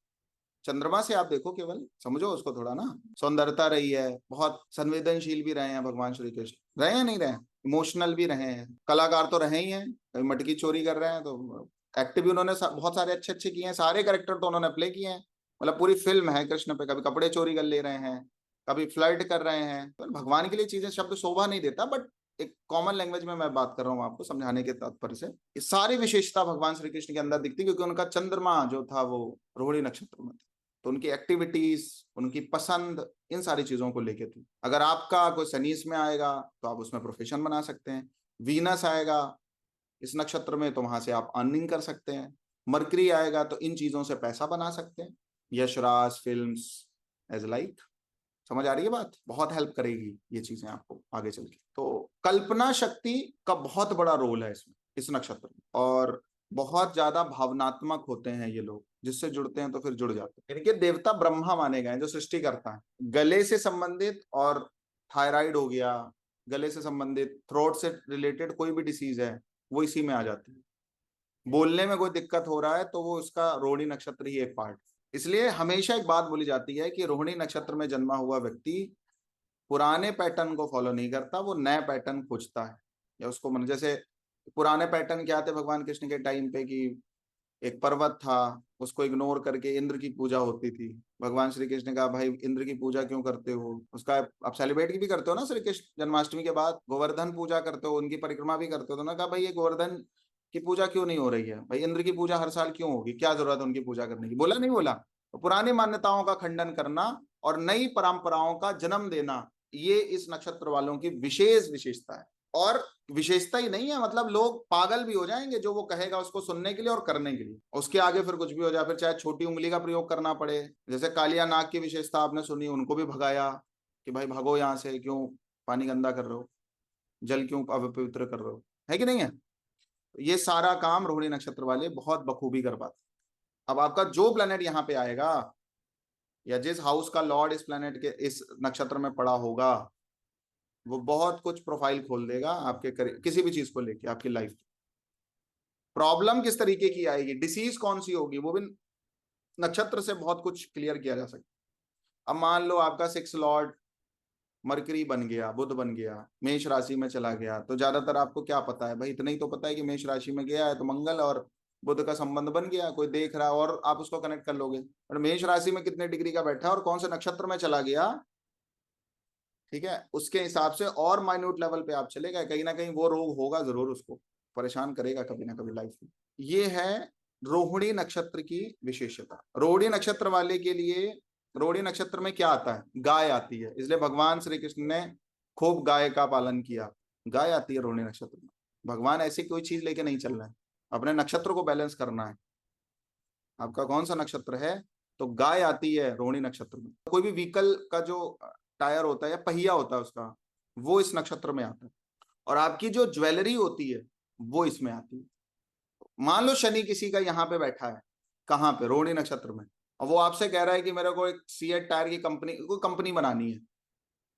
चंद्रमा से आप देखो, केवल समझो उसको थोड़ा ना, सौंदर्यता रही है, बहुत संवेदनशील भी रहे हैं भगवान श्री कृष्ण, रहे हैं नहीं रहे, इमोशनल भी रहे हैं, कलाकार तो रहे ही हैं। कभी मटकी चोरी कर रहे हैं तो एक्ट भी उन्होंने बहुत सारे अच्छे अच्छे किए हैं, सारे कैरेक्टर तो उन्होंने प्ले किए हैं। मतलब पूरी फिल्म है कृष्ण पे, कभी कपड़े चोरी कर ले रहे हैं, कभी फ्लर्ट कर रहे हैं। तो भगवान के लिए चीजें, शब्द शोभा नहीं देता, बट एक कॉमन लैंग्वेज में मैं बात कर रहा हूँ आपको समझाने के तात्पर्य से। ये सारी विशेषता भगवान श्री कृष्ण के अंदर दिखती, क्योंकि उनका चंद्रमा जो था वो रोहिणी नक्षत्र में था। तो उनकी एक्टिविटीज, उनकी पसंद, इन सारी चीजों को लेके थी। अगर आपका कोई शनीस में आएगा तो आप उसमें प्रोफेशन बना सकते हैं। वीनस आएगा इस नक्षत्र में तो वहां से आप अर्निंग कर सकते हैं। मरकरी आएगा तो इन चीजों से पैसा बना सकते हैं। यशराज फिल्म्स, एज लाइक। समझ आ रही है बात? बहुत हेल्प करेगी ये चीजें आपको आगे चल के। तो कल्पना शक्ति का बहुत बड़ा रोल है इसमें, इस नक्षत्र में। और बहुत ज्यादा भावनात्मक होते हैं ये लोग, जिससे जुड़ते हैं तो फिर जुड़ जाते हैं। इनके देवता ब्रह्मा माने गए हैं, जो सृष्टि करता है। गले से संबंधित और थायराइड हो गया, गले से संबंधित, थ्रोट से रिलेटेड कोई भी डिसीज है, वो इसी में आ जाती है। बोलने में कोई दिक्कत हो रहा है तो वो उसका रोहिणी नक्षत्र ही एक पार्ट। इसलिए हमेशा एक बात बोली जाती है कि रोहिणी नक्षत्र में जन्मा हुआ व्यक्ति पुराने पैटर्न को फॉलो नहीं करता, वो नए पैटर्न खोजता है। या उसको मन, जैसे पुराने पैटर्न क्या थे भगवान कृष्ण के टाइम पे, कि एक पर्वत था, उसको इग्नोर करके इंद्र की पूजा होती थी। भगवान श्री कृष्ण ने कहा, भाई इंद्र की पूजा क्यों करते हो? उसका आप सेलिब्रेट भी करते हो ना, श्री कृष्ण जन्माष्टमी के बाद गोवर्धन पूजा करते हो, उनकी परिक्रमा भी करते हो। तो उन्होंने कहा, भाई ये गोवर्धन की पूजा क्यों नहीं हो रही है? भाई इंद्र की पूजा हर साल क्यों होगी? क्या जरूरत है उनकी पूजा करने की? बोला नहीं बोला? तो पुरानी मान्यताओं का खंडन करना और नई परंपराओं का जन्म देना, ये इस नक्षत्र वालों की विशेष विशेषता है। और विशेषता ही नहीं है, मतलब लोग पागल भी हो जाएंगे जो वो कहेगा उसको सुनने के लिए और करने के लिए। उसके आगे फिर कुछ भी हो जाए, फिर चाहे छोटी उंगली का प्रयोग करना पड़े। जैसे कालिया नाग की विशेषता आपने सुनी, उनको भी भगाया कि भाई भागो यहाँ से, क्यों पानी गंदा कर रहे हो, जल क्यों अपवित्र कर रहे हो, है कि नहीं है? ये सारा काम रोहिणी नक्षत्र वाले बहुत बखूबी कर पाते। अब आपका जो प्लेनेट यहाँ पे आएगा, या जिस हाउस का लॉर्ड इस प्लेनेट के इस नक्षत्र में पड़ा होगा, वो बहुत कुछ प्रोफाइल खोल देगा आपके किसी भी चीज को लेके, आपकी लाइफ की। प्रॉब्लम किस तरीके की आएगी, डिसीज कौन सी होगी, वो भी नक्षत्र से बहुत कुछ क्लियर किया जा सकता है। अब मान लो आपका सिक्स लॉर्ड मरकरी बन गया, बुध बन गया, मेष राशि में चला गया, तो ज्यादातर आपको क्या पता है भाई? इतना ही तो पता है कि मेष राशि में गया है तो मंगल और बुध का संबंध बन गया, कोई देख रहा है और आप उसको कनेक्ट कर लोगे। और मेष राशि में कितने डिग्री का बैठा और कौन से नक्षत्र में चला गया, ठीक है, उसके हिसाब से और माइन्यूट लेवल पे आप चले गए, कहीं ना कहीं वो रोग होगा जरूर, उसको परेशान करेगा कभी ना कभी लाइफ में। ये है रोहिणी नक्षत्र की विशेषता। रोहिणी नक्षत्र वाले के लिए, रोहिणी नक्षत्र में क्या आता है? गाय आती है, इसलिए भगवान श्री कृष्ण ने खूब गाय का पालन किया। गाय आती है रोहिणी नक्षत्र में। भगवान ऐसी कोई चीज लेके नहीं चल रहा है, अपने नक्षत्र को बैलेंस करना है। आपका कौन सा नक्षत्र है? तो गाय आती है रोहिणी नक्षत्र में। कोई भी व्हीकल का जो टायर होता है या पहिया होता है उसका, वो इस नक्षत्र में आता है। और आपकी जो ज्वेलरी होती है वो इसमें आती है। मान लो शनि किसी का यहाँ पे बैठा है, कहाँ पे, रोहिणी नक्षत्र में, और वो आपसे कह रहा है कि मेरे को एक सीएट टायर की कंपनी, कोई कंपनी बनानी है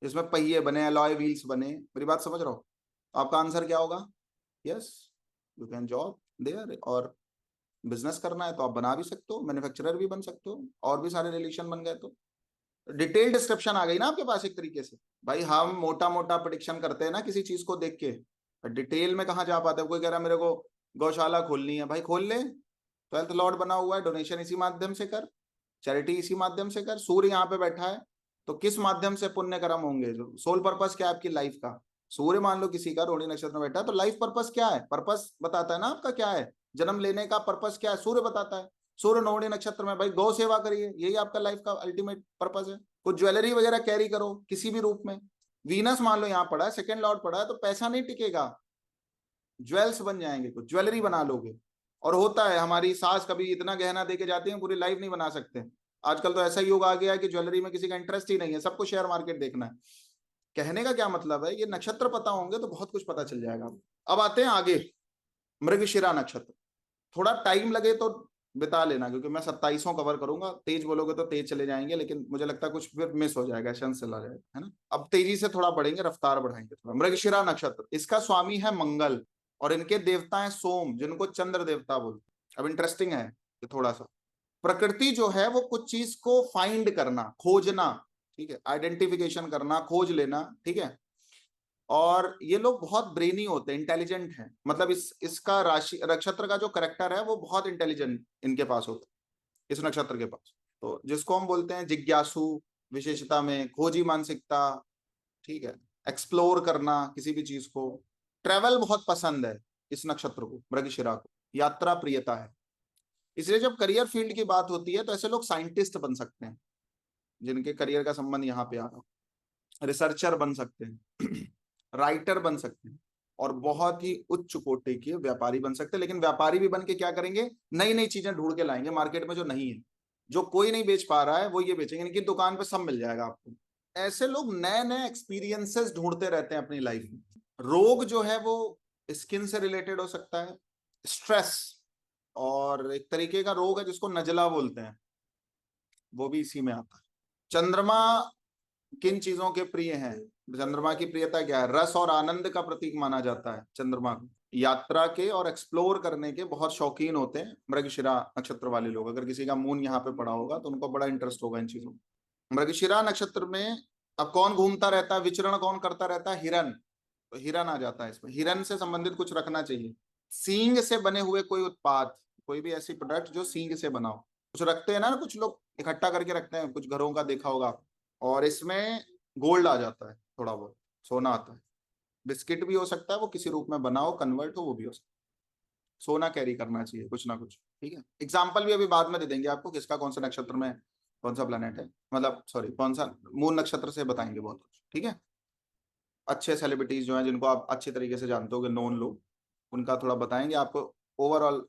जिसमें पहिए बने, अलॉय व्हील्स बने, मेरी बात समझ रहा हो, तो आपका आंसर क्या होगा? Yes, you can job there. और बिजनेस करना है तो आप बना भी सकते हो, मैन्युफैक्चरर भी बन सकते हो, और भी सारे रिलेशन बन गए। तो डिटेल डिस्क्रिप्शन आ गई ना आपके पास एक तरीके से। भाई हम मोटा मोटा प्रिडिक्शन करते हैं ना किसी चीज को देख के, डिटेल में कहाँ जा पाते हैं। कोई कह रहा है मेरे को गौशाला खोलनी है, भाई खोल ले, ट्वेल्थ लॉर्ड बना हुआ है, डोनेशन इसी माध्यम से कर, चैरिटी इसी माध्यम से कर। सूर्य यहाँ पे बैठा है तो किस माध्यम से पुण्य कर्म होंगे? जो सोल पर्पस क्या है आपकी लाइफ का? सूर्य मान लो किसी का रोहिणी नक्षत्र में बैठा है तो लाइफ पर्पस क्या है? पर्पस बताता है ना आपका क्या है, जन्म लेने का पर्पस क्या है, सूर्य बताता है। सूर्य रोहिणी नक्षत्र में, भाई गौ सेवा करिए, यही आपका लाइफ का अल्टीमेट पर्पस है। कुछ ज्वेलरी वगैरह कैरी करो किसी भी रूप में। वीनस मान लो यहाँ पड़ा है, सेकंड लॉर्ड पड़ा है, तो पैसा नहीं टिकेगा, ज्वेल्स बन जाएंगे, कुछ ज्वेलरी बना लोगे। और होता है, हमारी सास कभी इतना गहना देके जाती है, पूरी लाइफ नहीं बना सकते। आजकल तो ऐसा युग आ गया है कि ज्वेलरी में किसी का इंटरेस्ट ही नहीं है, सबको शेयर मार्केट देखना है। कहने का क्या मतलब है, ये नक्षत्र पता होंगे तो बहुत कुछ पता चल जाएगा। अब आते हैं आगे, मृगशिरा नक्षत्र। थोड़ा टाइम लगे तो बिता लेना, क्योंकि मैं 27 कवर करूंगा, तेज बोलोगे तो तेज चले जाएंगे, लेकिन मुझे लगता है कुछ फिर मिस हो जाएगा, सेंस चला जाएगा, है ना। अब तेजी से थोड़ा बढ़ेंगे, रफ्तार बढ़ाएंगे थोड़ा। मृगशिरा नक्षत्र, इसका स्वामी है मंगल, और इनके देवता है सोम, जिनको चंद्र देवता बोलते हैं। अब इंटरेस्टिंग है ये थोड़ा सा। प्रकृति जो है वो कुछ चीज को फाइंड करना, खोजना, ठीक है, आइडेंटिफिकेशन करना, खोज लेना, ठीक है। और ये लोग बहुत ब्रेनी होते हैं, इंटेलिजेंट हैं, मतलब इसका राशि नक्षत्र का जो करेक्टर है वो बहुत इंटेलिजेंट इनके पास होता है, इस नक्षत्र के पास। तो जिसको हम बोलते हैं जिज्ञासु, विशेषता में खोजी मानसिकता, ठीक है, एक्सप्लोर करना किसी भी चीज को। ट्रेवल बहुत पसंद है इस नक्षत्र को, मृगशिरा को, यात्रा प्रियता है। इसलिए जब करियर फील्ड की बात होती है तो ऐसे लोग साइंटिस्ट बन सकते हैं, जिनके करियर का संबंध यहाँ पे आ रहा हो, रिसर्चर बन सकते हैं, राइटर बन सकते हैं, और बहुत ही उच्च कोटि के व्यापारी बन सकते हैं। लेकिन व्यापारी भी बन के क्या करेंगे, नई नई चीजें ढूंढ के लाएंगे मार्केट में जो नहीं है, जो कोई नहीं बेच पा रहा है वो ये बेचेंगे, इनकी दुकान पे सब मिल जाएगा आपको। ऐसे लोग नए नए एक्सपीरियंसेस ढूंढते रहते हैं अपनी लाइफ में। रोग जो है वो स्किन से रिलेटेड हो सकता है, स्ट्रेस, और एक तरीके का रोग है जिसको नजला बोलते हैं, वो भी इसी में आता है। चंद्रमा किन चीजों के प्रिय हैं? चंद्रमा की प्रियता क्या है? रस और आनंद का प्रतीक माना जाता है चंद्रमा को। यात्रा के और एक्सप्लोर करने के बहुत शौकीन होते हैं मृगशिरा नक्षत्र वाले लोग। अगर किसी का मून यहाँ पे पड़ा होगा तो उनको बड़ा इंटरेस्ट होगा इन चीजों में। मृगशिरा नक्षत्र में अब कौन घूमता रहता है, विचरण कौन करता रहता है? हिरन। तो हिरन आ जाता है इसमें, हिरन से संबंधित कुछ रखना चाहिए। सींग से बने हुए कोई उत्पाद, कोई भी ऐसी प्रोडक्ट जो सींग से बना हो, कुछ रखते हैं ना कुछ लोग, इकट्ठा करके रखते हैं, कुछ घरों का देखा होगा। और इसमें गोल्ड आ जाता है, थोड़ा बहुत सोना आता है। बिस्किट भी हो सकता है, वो किसी रूप में बनाओ कन्वर्ट हो, वो भी हो सकता है। सोना कैरी करना चाहिए कुछ ना कुछ, ठीक है। एग्जाम्पल भी अभी बाद में दे देंगे आपको, किसका कौन सा नक्षत्र में कौन सा प्लेनेट है, मतलब सॉरी कौन सा मून नक्षत्र से बताएंगे बहुत कुछ, ठीक है। अच्छे सेलिब्रिटीज जो हैं जिनको आप अच्छे तरीके से जानते हो, नोन लोग, उनका थोड़ा बताएंगे आपको, ओवरऑल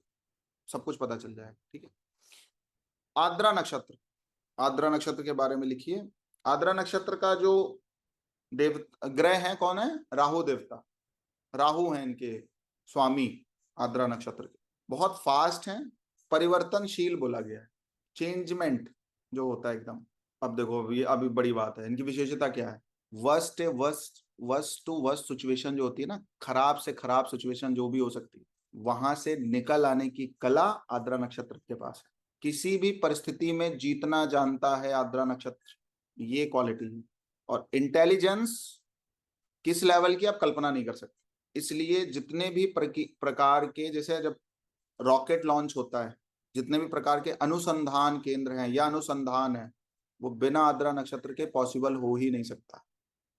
सब कुछ पता चल जाएगा, ठीक है। आद्रा नक्षत्र, आद्रा नक्षत्र के बारे में लिखिए। आद्रा नक्षत्र का जो देव ग्रह है कौन है? राहु देवता, राहु हैं इनके स्वामी आद्रा नक्षत्र के। बहुत फास्ट हैं, परिवर्तनशील बोला गया है, चेंजमेंट जो होता है एकदम। अब देखो ये अभी बड़ी बात है, इनकी विशेषता क्या है? वर्स्ट टू वर्स्ट सिचुएशन जो होती है ना, खराब से खराब सिचुएशन जो भी हो सकती है, वहां से निकल आने की कला आद्रा नक्षत्र के पास है। किसी भी परिस्थिति में जीतना जानता है आद्रा नक्षत्र, ये क्वालिटी है। और इंटेलिजेंस किस लेवल की आप कल्पना नहीं कर सकते। इसलिए जितने भी प्रकार के, जैसे जब रॉकेट लॉन्च होता है, जितने भी प्रकार के अनुसंधान केंद्र हैं या अनुसंधान है, वो बिना आद्रा नक्षत्र के पॉसिबल हो ही नहीं सकता।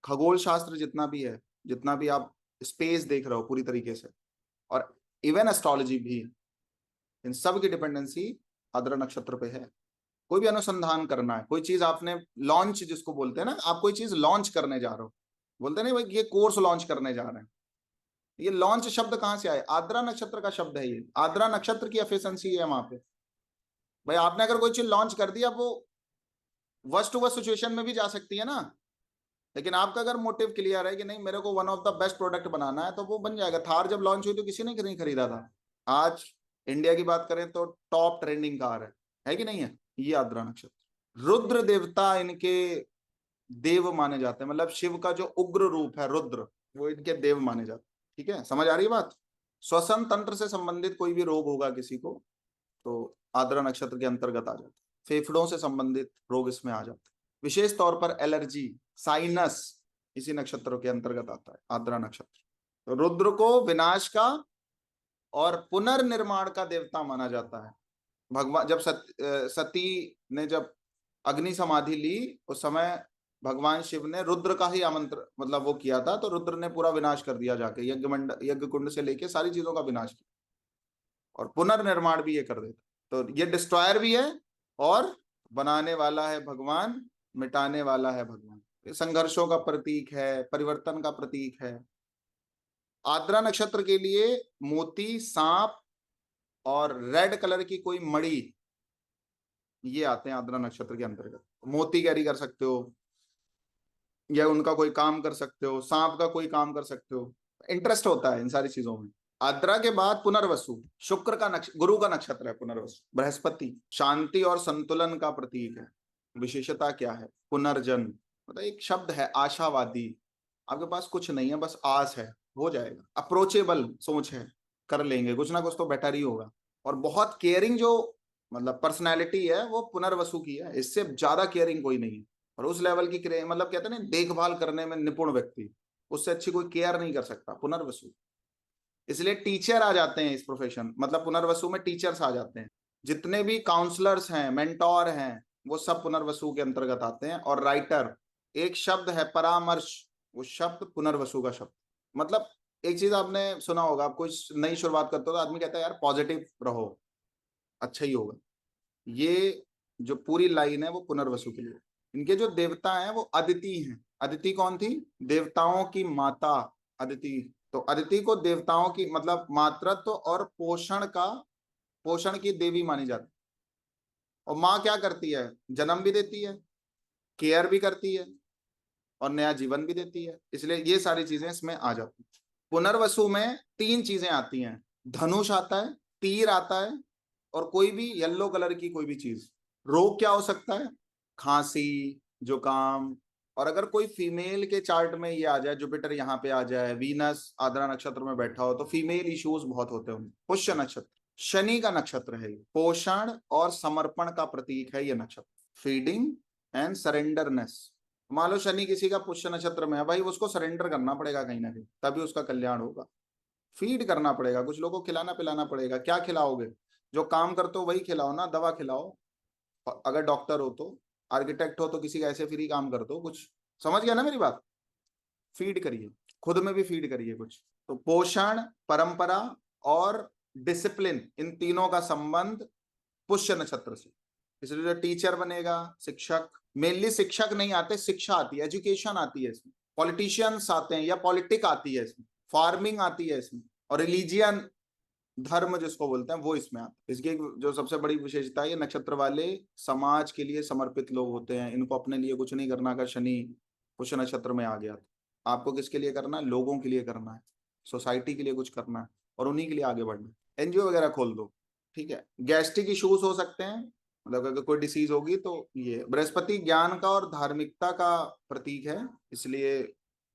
खगोल शास्त्र जितना भी है, जितना भी आप स्पेस देख रहे हो पूरी तरीके से, और इवन एस्ट्रोलॉजी भी, इन सब की डिपेंडेंसी आद्रा नक्षत्र पे है। कोई भी अनुसंधान करना है, कोई चीज आपने लॉन्च जिसको बोलते हैं ना, आप कोई चीज लॉन्च करने जा रहे हो, बोलते नहीं भाई ये कोर्स लॉन्च करने जा रहे हैं, ये लॉन्च शब्द कहां से आए? आद्रा नक्षत्र का शब्द है ये, आद्रा नक्षत्र की एफिशिएंसी है वहां पे। भाई आपने अगर कोई चीज लॉन्च कर दी, अब वो वर्स्ट टू वर्स्ट सिचुएशन में भी जा सकती है ना, लेकिन आपका अगर मोटिव क्लियर है कि नहीं मेरे को one of the best product बनाना है, तो वो बन जाएगा। थार जब लॉन्च हुई तो किसी ने नहीं खरीदा था, आज इंडिया की बात करें तो टॉप ट्रेंडिंग कार है कि नहीं है, ये आर्द्रा नक्षत्र। रुद्र देवता इनके देव माने जाते हैं, मतलब शिव का जो उग्र रूप है रुद्र, वो इनके देव माने जाते हैं। ठीक है, समझ आ रही है बात। श्वसन तंत्र से संबंधित कोई भी रोग होगा किसी को, तो आर्द्रा नक्षत्र के अंतर्गत आ जाता है। फेफड़ों से संबंधित रोग इसमें आ जाते हैं। विशेष तौर पर एलर्जी, साइनस इसी नक्षत्रों के अंतर्गत आता है आर्द्रा नक्षत्र। तो रुद्र को विनाश का और पुनर्निर्माण का देवता माना जाता है। भगवान जब सती ने जब अग्नि समाधि ली, उस समय भगवान शिव ने रुद्र का ही आमंत्रण, मतलब वो किया था, तो रुद्र ने पूरा विनाश कर दिया जाके, यज्ञ कुंड से लेके सारी चीजों का विनाश किया, और पुनर्निर्माण भी ये कर देता। तो ये डिस्ट्रॉयर भी है और बनाने वाला है भगवान, मिटाने वाला है भगवान। ये संघर्षों का प्रतीक है, परिवर्तन का प्रतीक है। आर्द्रा नक्षत्र के लिए मोती, सांप और रेड कलर की कोई मणि, ये आते हैं आर्द्रा नक्षत्र के अंतर्गत। मोती कैरी कर सकते हो, या उनका कोई काम कर सकते हो, सांप का कोई काम कर सकते हो, इंटरेस्ट होता है इन सारी चीजों में। आद्रा के बाद पुनर्वसु, शुक्र का नक्षत्र, गुरु का नक्षत्र है पुनर्वसु। बृहस्पति शांति और संतुलन का प्रतीक है। विशेषता क्या है, पुनर्जन्म, मतलब एक शब्द है आशावादी। आपके पास कुछ नहीं है, बस आस है, हो जाएगा। अप्रोचेबल सोच है, कर लेंगे, कुछ ना कुछ तो बेटर ही होगा। और बहुत केयरिंग जो मतलब पर्सनैलिटी है वो पुनर्वसु की है, इससे ज्यादा केयरिंग कोई नहीं है। और उस लेवल की मतलब कहते हैं ना देखभाल करने में निपुण व्यक्ति, उससे अच्छी कोई केयर नहीं कर सकता पुनर्वसु। इसलिए टीचर आ जाते हैं इस प्रोफेशन, मतलब पुनर्वसु में टीचर्स आ जाते हैं। जितने भी काउंसलर्स हैं, मेंटोर हैं, वो सब पुनर्वसु के अंतर्गत आते हैं। और राइटर, एक शब्द है परामर्श, वो शब्द पुनर्वसु का शब्द। मतलब एक चीज आपने सुना होगा, आप कोई नई शुरुआत करते हो तो आदमी कहता है यार पॉजिटिव रहो, अच्छा ही होगा। ये जो पूरी लाइन है वो पुनर्वसु के लिए। इनके जो देवता हैं वो अदिति हैं। अदिति कौन थी, देवताओं की माता अदिति। तो अदिति को देवताओं की मतलब मातृत्व और पोषण की देवी मानी जाती है। और माँ क्या करती है, जन्म भी देती है, केयर भी करती है, और नया जीवन भी देती है। इसलिए ये सारी चीजें इसमें आ जाती है। पुनर्वसु में तीन चीजें आती हैं, धनुष आता है, तीर आता है, और कोई भी येलो कलर की कोई भी चीज। रोग क्या हो सकता है, खांसी, जुकाम। और अगर कोई फीमेल के चार्ट में ये आ जाए, जुपिटर यहाँ पे आ जाए, वीनस आर्द्रा नक्षत्र में बैठा हो, तो फीमेल इश्यूज बहुत होते हैं। पुष्य नक्षत्र शनि का नक्षत्र है, ये पोषण और समर्पण का प्रतीक है ये नक्षत्र। Feeding and surrenderness. मान लो शनि किसी का पुष्य नक्षत्र में है, भाई उसको सरेंडर करना पड़ेगा कहीं ना कहीं, तभी उसका कल्याण होगा। फीड करना पड़ेगा, कुछ लोगों को खिलाना पिलाना पड़ेगा। क्या खिलाओगे, जो काम करते हो वही खिलाओ ना, दवा खिलाओ। अगर डॉक्टर हो तो, आर्किटेक्ट हो तो किसी का ऐसे फ्री काम कर दो कुछ। समझ गया ना मेरी बात। फीड करिए, खुद में भी फीड करिए कुछ। तो पोषण, परंपरा और डिसिप्लिन, इन तीनों का संबंध पुष्य नक्षत्र से। इसलिए जो टीचर बनेगा, शिक्षक, मेनली शिक्षक नहीं आते, शिक्षा आती है, एजुकेशन आती है इसमें। पॉलिटिशियंस आते हैं या पॉलिटिक आती है इसमें, फार्मिंग आती है इसमें, और रिलीजियन, धर्म जिसको बोलते हैं, वो इसमें आता है। इसकी जो सबसे बड़ी विशेषता है, ये नक्षत्र वाले समाज के लिए समर्पित लोग होते हैं। इनको अपने लिए कुछ नहीं करना। अगर शनि पुष्य नक्षत्र में आ गया तो आपको किसके लिए करना है, लोगों के लिए करना है, सोसाइटी के लिए कुछ करना है, और उन्हीं के लिए आगे बढ़ना है। एनजीओ वगैरह खोल दो। ठीक है, गैस्ट्रिक इश्यूज हो सकते हैं, मतलब अगर कोई डिसीज होगी तो ये। बृहस्पति ज्ञान का और धार्मिकता का प्रतीक है, इसलिए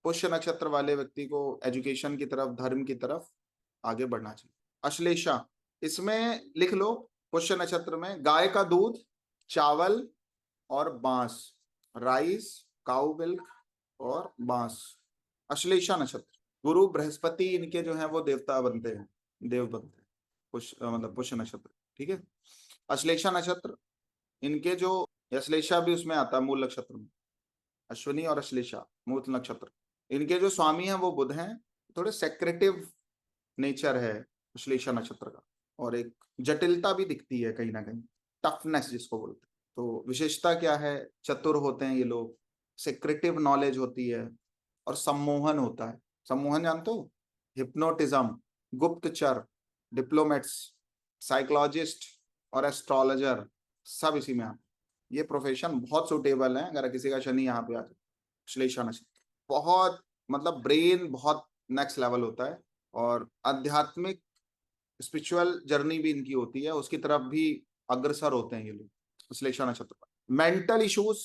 पुष्य नक्षत्र वाले व्यक्ति को एजुकेशन की तरफ, धर्म की तरफ आगे बढ़ना चाहिए। अश्लेषा, इसमें लिख लो, पुष्य नक्षत्र में गाय का दूध, चावल और बांस, राइस, काउ मिल्क और बांस। अश्लेषा नक्षत्र, गुरु बृहस्पति इनके जो है वो देवता बनते हैं, देव बनते हैं पुष्य, मतलब पुष्य नक्षत्र। ठीक है, अश्लेषा नक्षत्र, इनके जो, अश्लेषा भी उसमें आता है मूल नक्षत्र में, अश्विनी और अश्लेषा मूल नक्षत्र। इनके जो स्वामी हैं वो बुध हैं। थोड़े सेक्रेटिव नेचर है अश्लेषा नक्षत्र का, और एक जटिलता भी दिखती है कहीं ना कहीं, टफनेस जिसको बोलते हैं। तो विशेषता क्या है, चतुर होते हैं ये लोग, सेक्रेटिव नॉलेज होती है, और सम्मोहन होता है। सम्मोहन जानते हो, हिप्नोटिज्म, गुप्तचर, डिप्लोमेट्स, साइकोलॉजिस्ट और एस्ट्रोलॉजर, सब इसी में आते। ये प्रोफेशन बहुत सुटेबल है अगर किसी का शनि यहाँ पे आ जाए। श्लेषा नक्षत्र बहुत, मतलब ब्रेन बहुत नेक्स्ट लेवल होता है, और आध्यात्मिक स्पिरिचुअल जर्नी भी इनकी होती है, उसकी तरफ भी अग्रसर होते हैं ये लोग श्लेषा नक्षत्र पर। मेंटल इश्यूज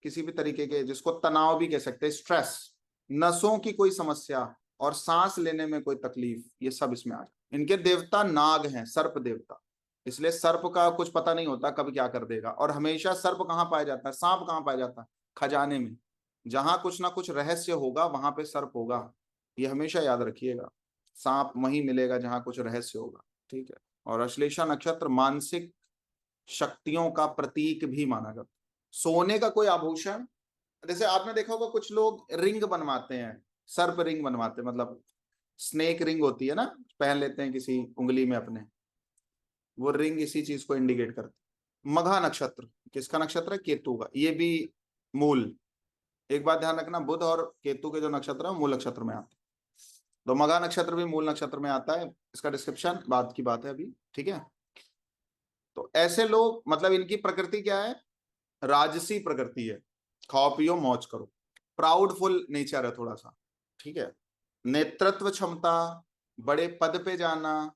किसी भी तरीके के, जिसको तनाव भी कह सकते हैं, स्ट्रेस, नसों की कोई समस्या और सांस लेने में कोई तकलीफ, ये सब इसमें आ जाए। इनके देवता नाग हैं, सर्प देवता, इसलिए सर्प का कुछ पता नहीं होता कब क्या कर देगा। और हमेशा सर्प कहाँ पाया जाता है, सांप कहाँ पाया जाता है, खजाने में। जहां कुछ ना कुछ रहस्य होगा वहां पे सर्प होगा, ये हमेशा याद रखिएगा। सांप वहीं मिलेगा जहां कुछ रहस्य होगा, ठीक है। और अश्लेषा नक्षत्र मानसिक शक्तियों का प्रतीक भी माना जाता है। सोने का कोई आभूषण, जैसे आपने देखा होगा कुछ लोग रिंग बनवाते हैं, सर्प रिंग बनवाते हैं, मतलब स्नेक रिंग होती है ना, पहन लेते हैं किसी उंगली में अपने, वो रिंग इसी चीज को इंडिकेट करती है। मघा नक्षत्र किसका नक्षत्र है, केतु का, ये भी मूल। एक बात ध्यान रखना, बुध और केतु के जो नक्षत्र है मूल नक्षत्र में आते हैं, तो मघा नक्षत्र भी मूल नक्षत्र में आता है। इसका डिस्क्रिप्शन बाद की बात है अभी, ठीक है। तो ऐसे लोग, मतलब इनकी प्रकृति क्या है, राजसी प्रकृति है, खाओ पियो मौज करो, प्राउडफुल नेचर है थोड़ा सा, ठीक है। नेतृत्व क्षमता, बड़े पद पे जाना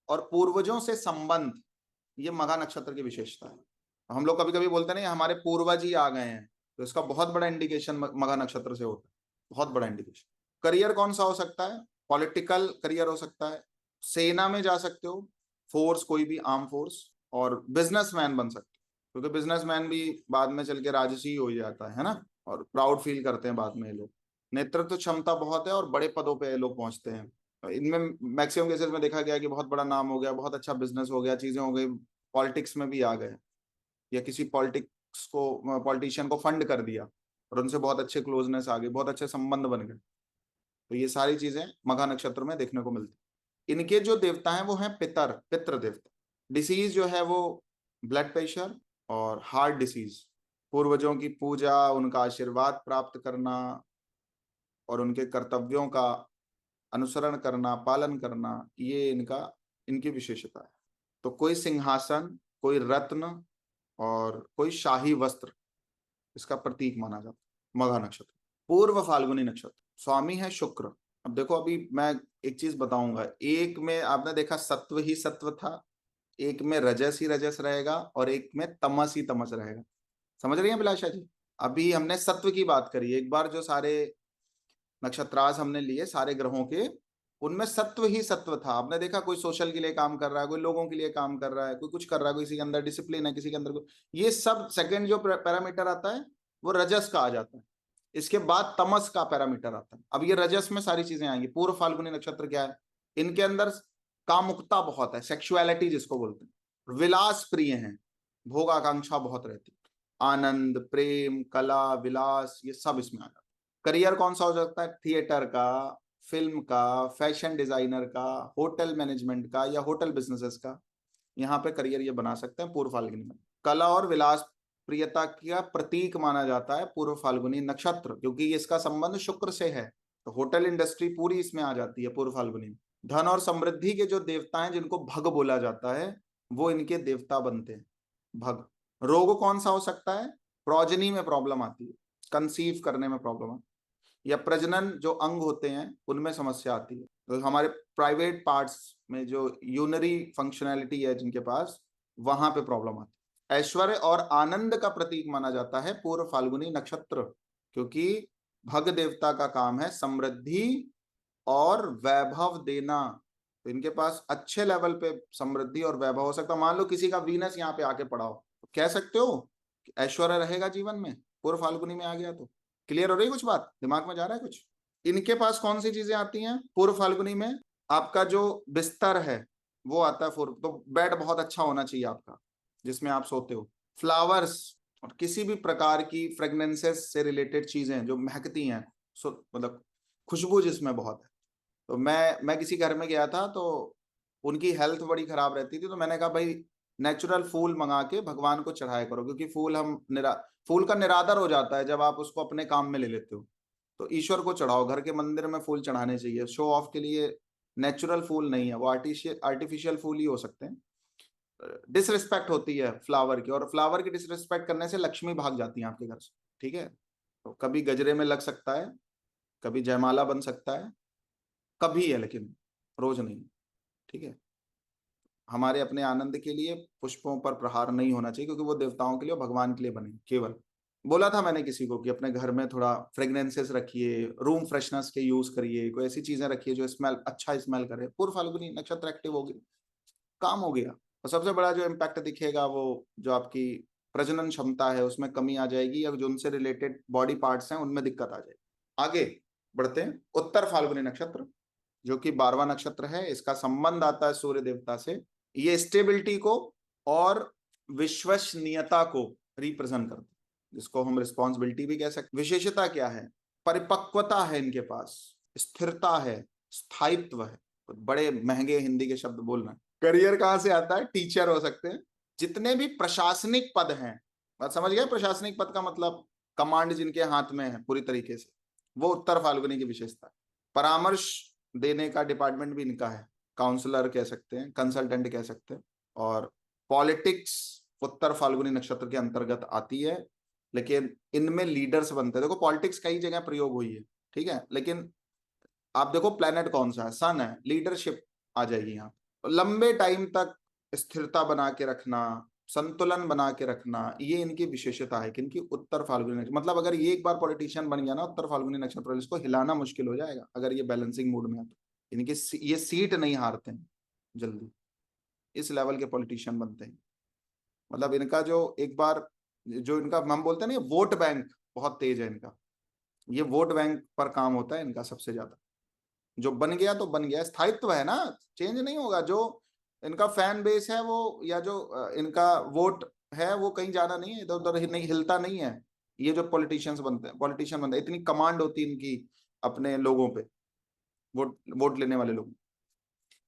और पूर्वजों से संबंध, ये मघा नक्षत्र की विशेषता है। हम लोग कभी कभी बोलते नहीं हमारे पूर्वज ही आ गए हैं, तो इसका बहुत बड़ा इंडिकेशन मघा नक्षत्र से होता है, बहुत बड़ा इंडिकेशन। करियर कौन सा हो सकता है, पॉलिटिकल करियर हो सकता है, सेना में जा सकते हो, फोर्स कोई भी आर्म फोर्स, और बिजनेसमैन बन सकते हो, क्योंकि बिजनेसमैन भी बाद में चल के राजसी हो जाता है ना, और प्राउड फील करते हैं बाद में ये लोग। नेतृत्व क्षमता बहुत है और बड़े पदों पे ये लोग पहुंचते हैं। इनमें मैक्सिमम केसेस में देखा गया कि बहुत बड़ा नाम हो गया, बहुत अच्छा बिजनेस हो गया, चीजें हो गई, पॉलिटिक्स में भी आ गए, या किसी पॉलिटिक्स को, पॉलिटिशियन को फंड कर दिया और उनसे बहुत अच्छे क्लोजनेस आ गई, बहुत अच्छे संबंध बन गए। तो ये सारी चीजें मघा नक्षत्र में देखने को मिलती। इनके जो देवता हैं वो हैं पित्र देवता। डिसीज जो है वो ब्लड प्रेशर और हार्ट डिसीज, पूर्वजों की पूजा, उनका आशीर्वाद प्राप्त करना और उनके कर्तव्यों का अनुसरण करना, पालन करना, ये इनका, इनकी विशेषता है। तो कोई सिंहासन, कोई रत्न और कोई शाही वस्त्र इसका प्रतीक माना जाता है। मघा नक्षत्र पूर्व फाल्गुनी नक्षत्र, स्वामी है शुक्र। अब देखो, अभी मैं एक चीज बताऊंगा, एक में आपने देखा सत्व ही सत्व था, एक में रजस ही रजस रहेगा और एक में तमस ही तमस रहेगा। समझ रही हैं अभिलाषा जी? अभी हमने सत्व की बात करी, एक बार जो सारे नक्षत्रास हमने लिए सारे ग्रहों के, उनमें सत्व ही सत्व था। आपने देखा कोई सोशल के लिए काम कर रहा है, कोई लोगों के लिए काम कर रहा है, कोई कुछ कर रहा है, किसी के अंदर डिसिप्लिन है, किसी के अंदर ये सब सेकंड जो पैरामीटर आता है वो रजस का आ जाता है। इसके बाद तमस का पैरामीटर आता है। अब ये रजस में सारी चीजें आएंगी। पूर्व फाल्गुनी नक्षत्र क्या है, इनके अंदर कामुकता बहुत है, सेक्सुअलिटी जिसको बोलते हैं, विलास प्रिय हैं, भोग आकांक्षा बहुत रहती है, आनंद, प्रेम, कला, विलास, ये सब इसमें आ जाता है। करियर कौन सा हो सकता है, थिएटर का, फिल्म का, फैशन डिजाइनर का, होटल मैनेजमेंट का या होटल बिजनेसेस का, यहाँ पे करियर ये बना सकते हैं पूर्व फाल्गुनी में। कला और विलास प्रियता का प्रतीक माना जाता है पूर्व फाल्गुनी नक्षत्र, क्योंकि इसका संबंध शुक्र से है, तो होटल इंडस्ट्री पूरी इसमें आ जाती है पूर्व फाल्गुनी में। धन और समृद्धि के जो देवता हैं जिनको भग बोला जाता है, वो इनके देवता बनते हैं, भग। रोग कौन सा हो सकता है, प्रोजनी में प्रॉब्लम आती है, कंसीव करने में प्रॉब्लम आती है, या प्रजनन जो अंग होते हैं उनमें समस्या आती है। तो हमारे प्राइवेट पार्ट्स में जो यूनरी फंक्शनैलिटी है जिनके पास, वहां पे प्रॉब्लम आती है। ऐश्वर्य और आनंद का प्रतीक माना जाता है पूर्व फाल्गुनी नक्षत्र, क्योंकि भग देवता का काम है समृद्धि और वैभव देना। तो इनके पास अच्छे लेवल पे समृद्धि और वैभव हो सकता है। मान लो किसी का वीनस यहाँ पे आके पड़ा हो, तो कह सकते हो कि ऐश्वर्य रहेगा जीवन में, पूर्व फाल्गुनी में आ गया तो। क्लियर हो रही है कुछ बात, दिमाग में जा रहा है कुछ? इनके पास कौन सी चीजें आती हैं पूर्व फाल्गुनी में, आपका जो बिस्तर है वो आता है पूर्व, तो बेड बहुत अच्छा होना चाहिए आपका जिसमें आप सोते हो, फ्लावर्स और किसी भी प्रकार की फ्रेगनेंसेस से रिलेटेड चीजें जो महकती हैं, मतलब खुशबू जिसमें बहुत है। तो मैं किसी घर में गया था, तो उनकी हेल्थ बड़ी खराब रहती थी, तो मैंने कहा भाई नेचुरल फूल मंगा के भगवान को चढ़ाया करो, क्योंकि फूल का निरादर हो जाता है जब आप उसको अपने काम में ले लेते हो। तो ईश्वर को चढ़ाओ, घर के मंदिर में फूल चढ़ाने चाहिए, शो ऑफ के लिए नेचुरल फूल नहीं है वो, आर्टिफिशियल फूल ही हो सकते हैं। डिसरिस्पेक्ट होती है फ्लावर की, और फ्लावर की डिसरिस्पेक्ट करने से लक्ष्मी भाग जाती है आपके घर से, ठीक है। तो कभी गजरे में लग सकता है, कभी जयमाला बन सकता है, कभी है, लेकिन रोज नहीं, ठीक है। हमारे अपने आनंद के लिए पुष्पों पर प्रहार नहीं होना चाहिए, क्योंकि वो देवताओं के लिए और भगवान के लिए बने केवल। बोला था मैंने किसी को कि अपने घर में थोड़ा फ्रेग्रेंसेस रखिए, रूम फ्रेशनर्स के यूज करिए, कोई ऐसी चीजें रखिए जो स्मेल अच्छा स्मेल करे। पूर्व फाल्गुनी नक्षत्र एक्टिव होगी, काम हो गया। और सबसे बड़ा जो इम्पैक्ट दिखेगा वो जो आपकी प्रजनन क्षमता है उसमें कमी आ जाएगी, या जो उनसे रिलेटेड बॉडी पार्ट्स हैं उनमें दिक्कत आ जाएगी। आगे बढ़ते हैं। उत्तर फाल्गुनी नक्षत्र जो कि 12वां नक्षत्र है, इसका संबंध आता है सूर्य देवता से। ये स्टेबिलिटी को और विश्वसनीयता को रिप्रेजेंट करते हैं, जिसको हम रिस्पॉन्सिबिलिटी भी कह सकते हैं। विशेषता क्या है? परिपक्वता है इनके पास, स्थिरता है, स्थायित्व है। तो बड़े महंगे हिंदी के शब्द बोलना। करियर कहां से आता है? टीचर हो सकते हैं। जितने भी प्रशासनिक पद हैं, बात समझ गए? प्रशासनिक पद का मतलब कमांड जिनके हाथ में है पूरी तरीके से, वो उत्तर फाल्गुनी की विशेषता है। परामर्श देने का डिपार्टमेंट भी इनका है, काउंसलर कह सकते हैं, कंसल्टेंट कह सकते हैं। और पॉलिटिक्स उत्तर फाल्गुनी नक्षत्र के अंतर्गत आती है, लेकिन इनमें लीडर्स बनते हैं। देखो पॉलिटिक्स कई जगह प्रयोग हुई है, ठीक है, लेकिन आप देखो प्लेनेट कौन सा है? सन है। लीडरशिप आ जाएगी यहाँ। लंबे टाइम तक स्थिरता बना के रखना, संतुलन बना के रखना, ये इनकी विशेषता है। किनकी? उत्तर फाल्गुनी नक्षत्र। मतलब अगर ये एक बार पॉलिटिशियन बन गया ना उत्तर फाल्गुनी नक्षत्र, इसको हिलाना मुश्किल हो जाएगा अगर ये बैलेंसिंग मूड में है तो। इनकी ये सीट नहीं हारते हैं जल्दी, इस लेवल के पॉलिटिशियन बनते हैं। मतलब इनका जो एक बार जो इनका हम बोलते हैं ना, वोट बैंक बहुत तेज है इनका। ये वोट बैंक पर काम होता है इनका सबसे ज्यादा। जो बन गया तो बन गया, स्थायित्व है ना, चेंज नहीं होगा। जो इनका फैन बेस है वो, या जो इनका वोट है वो कहीं जाना नहीं है, इधर उधर नहीं हिलता नहीं है। ये जो पॉलिटिशियंस बनते हैं, पॉलिटिशियन बनते हैं, इतनी कमांड होती है इनकी अपने लोगों पे, वोट वोट लेने वाले लोग।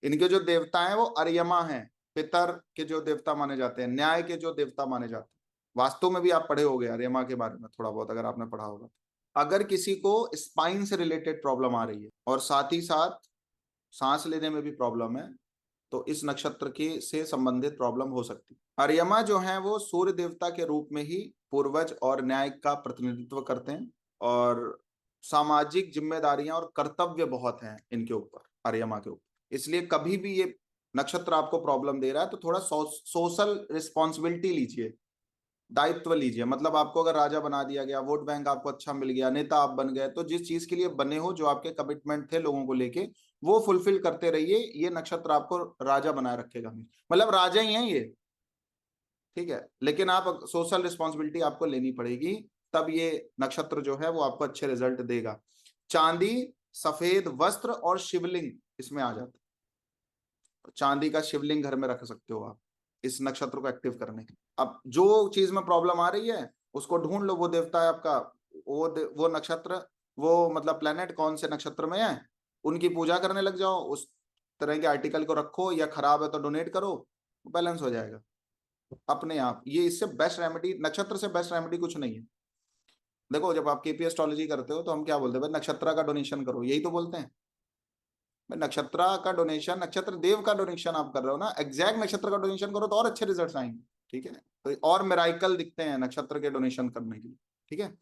इनके जो देवता हैं वो अर्यमा हैं, पितर के जो देवता माने जाते हैं, न्याय के जो देवता माने जाते हैं। वास्तु में भी आप पढ़े होगे अर्यमा के बारे में थोड़ा बहुत, अगर आपने पढ़ा होगा। अगर किसी को स्पाइन से रिलेटेड प्रॉब्लम आ रही है और साथ ही साथ सांस लेने में भी प्रॉब्लम है, तो इस नक्षत्र के से संबंधित प्रॉब्लम हो सकती है। अर्यमा जो है वो सूर्य देवता के रूप में ही पूर्वज और न्याय का प्रतिनिधित्व करते हैं, और सामाजिक जिम्मेदारियां और कर्तव्य बहुत हैं इनके ऊपर, अर्यमा के ऊपर। इसलिए कभी भी ये नक्षत्र आपको प्रॉब्लम दे रहा है तो थोड़ा सोशल रिस्पॉन्सिबिलिटी लीजिए, दायित्व लीजिए। मतलब आपको अगर राजा बना दिया गया, वोट बैंक आपको अच्छा मिल गया, नेता आप बन गए, तो जिस चीज के लिए बने हो, जो आपके कमिटमेंट थे लोगों को लेके, वो फुलफिल करते रहिए। ये नक्षत्र आपको राजा बनाए रखेगा। मतलब राजा ही है ये, ठीक है, लेकिन आप सोशल रिस्पॉन्सिबिलिटी आपको लेनी पड़ेगी, तब ये नक्षत्र जो है वो आपको अच्छे रिजल्ट देगा। चांदी, सफेद वस्त्र और शिवलिंग इसमें आ जाता है। चांदी का शिवलिंग घर में रख सकते हो आप इस नक्षत्र को एक्टिव करने के। अब जो चीज में प्रॉब्लम आ रही है उसको ढूंढ लो, वो देवता है आपका, वो नक्षत्र, वो मतलब प्लेनेट कौन से नक्षत्र में है, उनकी पूजा करने लग जाओ, उस तरह के आर्टिकल को रखो, या खराब है तो डोनेट करो, बैलेंस हो जाएगा अपने आप। ये इससे बेस्ट रेमेडी, नक्षत्र से बेस्ट रेमेडी कुछ नहीं है। देखो जब आप केपी एस्ट्रोलॉजी करते हो तो हम क्या बोलते हैं? भाई नक्षत्र का डोनेशन करो, यही तो बोलते हैं। भाई नक्षत्र का डोनेशन, नक्षत्र देव का डोनेशन आप कर रहे हो ना, एग्जैक्ट नक्षत्र का डोनेशन करो तो और अच्छे रिजल्ट आएंगे, ठीक है। तो और मेराइकल दिखते हैं नक्षत्र के डोनेशन करने के लिए, ठीक है।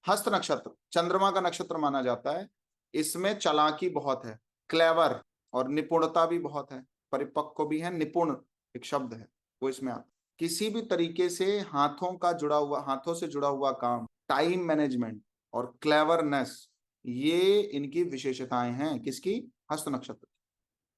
हस्त नक्षत्र चंद्रमा का नक्षत्र माना जाता है। इसमें चालाकी बहुत है, क्लेवर, और निपुणता भी बहुत है, परिपक्व भी है, निपुण एक शब्द है वो इसमें आता है। किसी भी तरीके से हाथों का जुड़ा हुआ, हाथों से जुड़ा हुआ काम, टाइम मैनेजमेंट और क्लेवरनेस, ये इनकी विशेषताएं हैं। किसकी? हस्त नक्षत्र।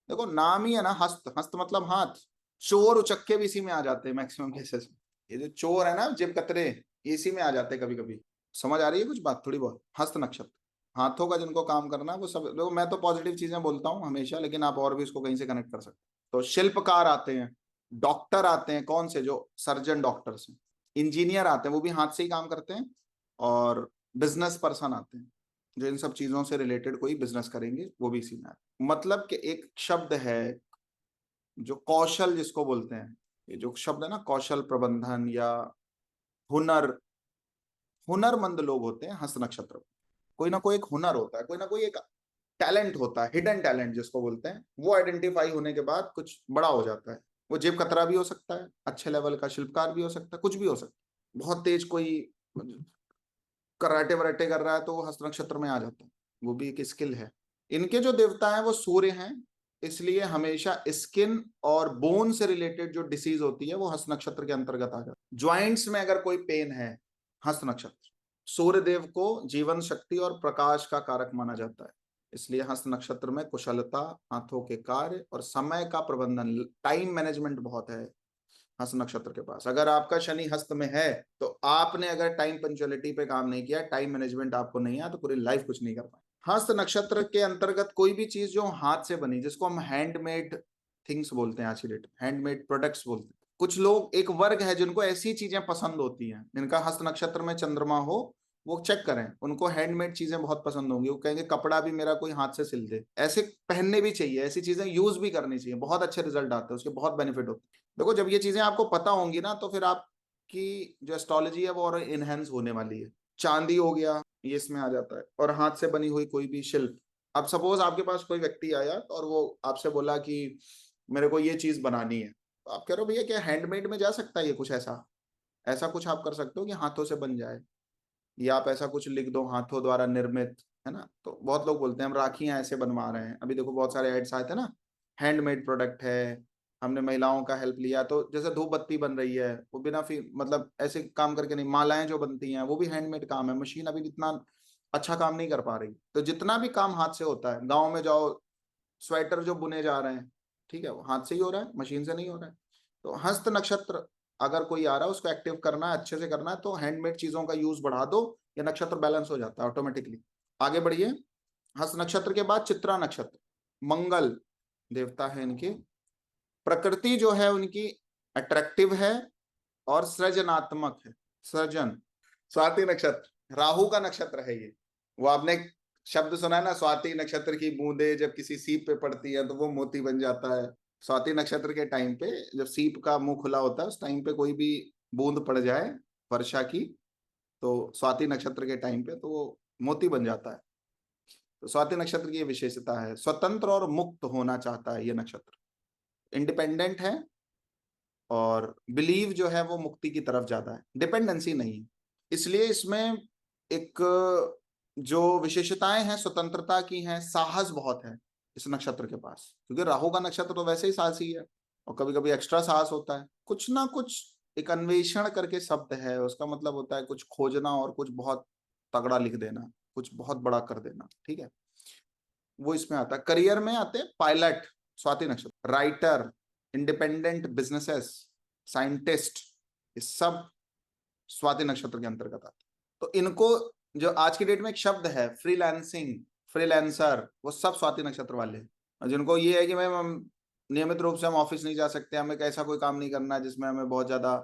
देखो नाम ही है ना हस्त, हस्त मतलब हाथ। चोर उचक्के भी इसी में आ जाते हैं मैक्सिमम केसेस में। ये जो चोर है ना, जेब कतरे, ये इसी में आ जाते हैं कभी कभी। समझ आ रही है कुछ बात थोड़ी बहुत? हस्त नक्षत्र, हाथों का जिनको काम करना है वो सब। देखो मैं तो पॉजिटिव चीजें बोलता हूँ हमेशा, लेकिन आप और भी इसको कहीं से कनेक्ट कर सकते हैं। तो शिल्पकार आते हैं, डॉक्टर आते हैं, कौन से? जो सर्जन डॉक्टर्स हैं, इंजीनियर आते हैं, वो भी हाथ से ही काम करते हैं, और बिजनेस पर्सन आते हैं जो इन सब चीजों से रिलेटेड कोई बिजनेस करेंगे, वो भी इसी में आते हैं। मतलब कि एक शब्द है जो कौशल जिसको बोलते हैं, ये जो शब्द है ना कौशल प्रबंधन या हुनर, हुनरमंद लोग होते हैं हस्त नक्षत्र। कोई ना कोई एक हुनर होता है, कोई ना कोई एक टैलेंट होता है, हिडन टैलेंट जिसको बोलते हैं, वो आइडेंटिफाई होने के बाद कुछ बड़ा हो जाता है। वो जेब कतरा भी हो सकता है, अच्छे लेवल का शिल्पकार भी हो सकता है, कुछ भी हो सकता है। बहुत तेज कोई कराटे वराटे कर रहा है तो वो हस्त नक्षत्र में आ जाता है, वो भी एक स्किल है। इनके जो देवता हैं वो सूर्य हैं, इसलिए हमेशा स्किन और बोन से रिलेटेड जो डिसीज होती है वो हस्त नक्षत्र के अंतर्गत आ जाती है। ज्वाइंट्स में अगर कोई पेन है, हस्त नक्षत्र, सूर्य देव को जीवन शक्ति और प्रकाश का कारक माना जाता है, इसलिए हस्त नक्षत्र में कुशलता, हाथों के कार्य और समय का प्रबंधन, टाइम मैनेजमेंट बहुत है हस्त नक्षत्र के पास। अगर आपका शनि हस्त में है तो आपने अगर टाइम पंचुअलिटी पे काम नहीं किया, टाइम मैनेजमेंट आपको नहीं आया, तो पूरी लाइफ कुछ नहीं कर पाए। हस्त नक्षत्र के अंतर्गत कोई भी चीज जो हाथ से बनी, जिसको हम हैंडमेड थिंग्स बोलते हैं, आज की डेट हैंडमेड प्रोडक्ट्स बोलते हैं। कुछ लोग, एक वर्ग है जिनको ऐसी चीजें पसंद होती हैं, जिनका हस्त नक्षत्र में चंद्रमा हो, वो चेक करें, उनको हैंडमेड चीजें बहुत पसंद होंगी। वो कहेंगे कपड़ा भी मेरा कोई हाथ से सिल दे, ऐसे पहनने भी चाहिए, ऐसी चीजें यूज भी करनी चाहिए, बहुत अच्छे रिजल्ट आते हैं उसके, बहुत बेनिफिट होते हैं। देखो जब ये चीजें आपको पता होंगी ना, तो फिर आपकी जो एस्ट्रोलॉजी है वो और इनहेंस होने वाली है। चांदी हो गया, ये इसमें आ जाता है, और हाथ से बनी हुई कोई भी शिल्प। अब सपोज आपके पास कोई व्यक्ति आया और वो आपसे बोला कि मेरे को ये चीज बनानी है, तो आप कह रहे हो भैया क्या हैंडमेड में जा सकता है ये, कुछ ऐसा, ऐसा कुछ आप कर सकते हो कि हाथों से बन जाए, या आप ऐसा कुछ लिख दो हाथों द्वारा निर्मित, है ना। तो बहुत लोग बोलते हैं हम राखियां ऐसे बनवा रहे हैं, अभी देखो बहुत सारे एड्स आए थे ना, हैंडमेड प्रोडक्ट है, हमने महिलाओं का हेल्प लिया। तो जैसे धूप बत्ती बन रही है, वो बिना मतलब ऐसे काम करके नहीं, मालाएं जो बनती हैं वो भी हैंडमेड काम है, मशीन अभी इतना अच्छा काम नहीं कर पा रही। तो जितना भी काम हाथ से होता है, गाँव में जाओ, स्वेटर जो बुने जा रहे हैं, ठीक है, वो हाथ से ही हो रहा है, मशीन से नहीं हो रहा है। तो हस्त नक्षत्र अगर कोई आ रहा है, उसको एक्टिव करना है, अच्छे से करना है, तो हैंडमेड चीजों का यूज बढ़ा दो, ये नक्षत्र बैलेंस हो जाता है ऑटोमेटिकली। आगे बढ़िए। हस्त नक्षत्र के बाद चित्रा नक्षत्र, मंगल देवता है इनके, प्रकृति जो है उनकी अट्रैक्टिव है और सृजनात्मक है, सृजन। स्वाति नक्षत्र राहु का नक्षत्र है ये। वो आपने शब्द सुना है ना, स्वाति नक्षत्र की बूंदे जब किसी सीप पे पड़ती है तो वो मोती बन जाता है। स्वाति नक्षत्र के टाइम पे जब सीप का मुंह खुला होता है, उस टाइम पे कोई भी बूंद पड़ जाए वर्षा की, तो स्वाति नक्षत्र के टाइम पे तो वो मोती बन जाता है। तो स्वाति नक्षत्र की ये विशेषता है, स्वतंत्र और मुक्त होना चाहता है ये नक्षत्र, इंडिपेंडेंट है, और बिलीव जो है वो मुक्ति की तरफ ज्यादा है, डिपेंडेंसी नहीं है। इसलिए इसमें एक जो विशेषताएं हैं स्वतंत्रता की हैं, साहस बहुत है इस नक्षत्र के पास, क्योंकि राहु का नक्षत्र तो वैसे ही साहसी है, और कभी कभी एक्स्ट्रा साहस होता है। कुछ ना कुछ एक अन्वेषण करके शब्द है, उसका मतलब होता है कुछ खोजना और कुछ बहुत तगड़ा लिख देना, कुछ बहुत बड़ा कर देना, ठीक है, वो इसमें आता है। करियर में आते हैं पायलट, स्वाति नक्षत्र, राइटर, इंडिपेंडेंट बिजनेसेस, साइंटिस्ट, ये सब स्वाति नक्षत्र के अंतर्गत आते हैं। तो इनको जो आज की डेट में एक शब्द है फ्रीलांसिंग, फ्रीलांसर, वो सब स्वाति नक्षत्र वाले हैं। और जिनको ये है कि मैं हम नियमित रूप से हम ऑफिस नहीं जा सकते, हमें ऐसा कोई काम नहीं करना है जिसमें हमें बहुत ज्यादा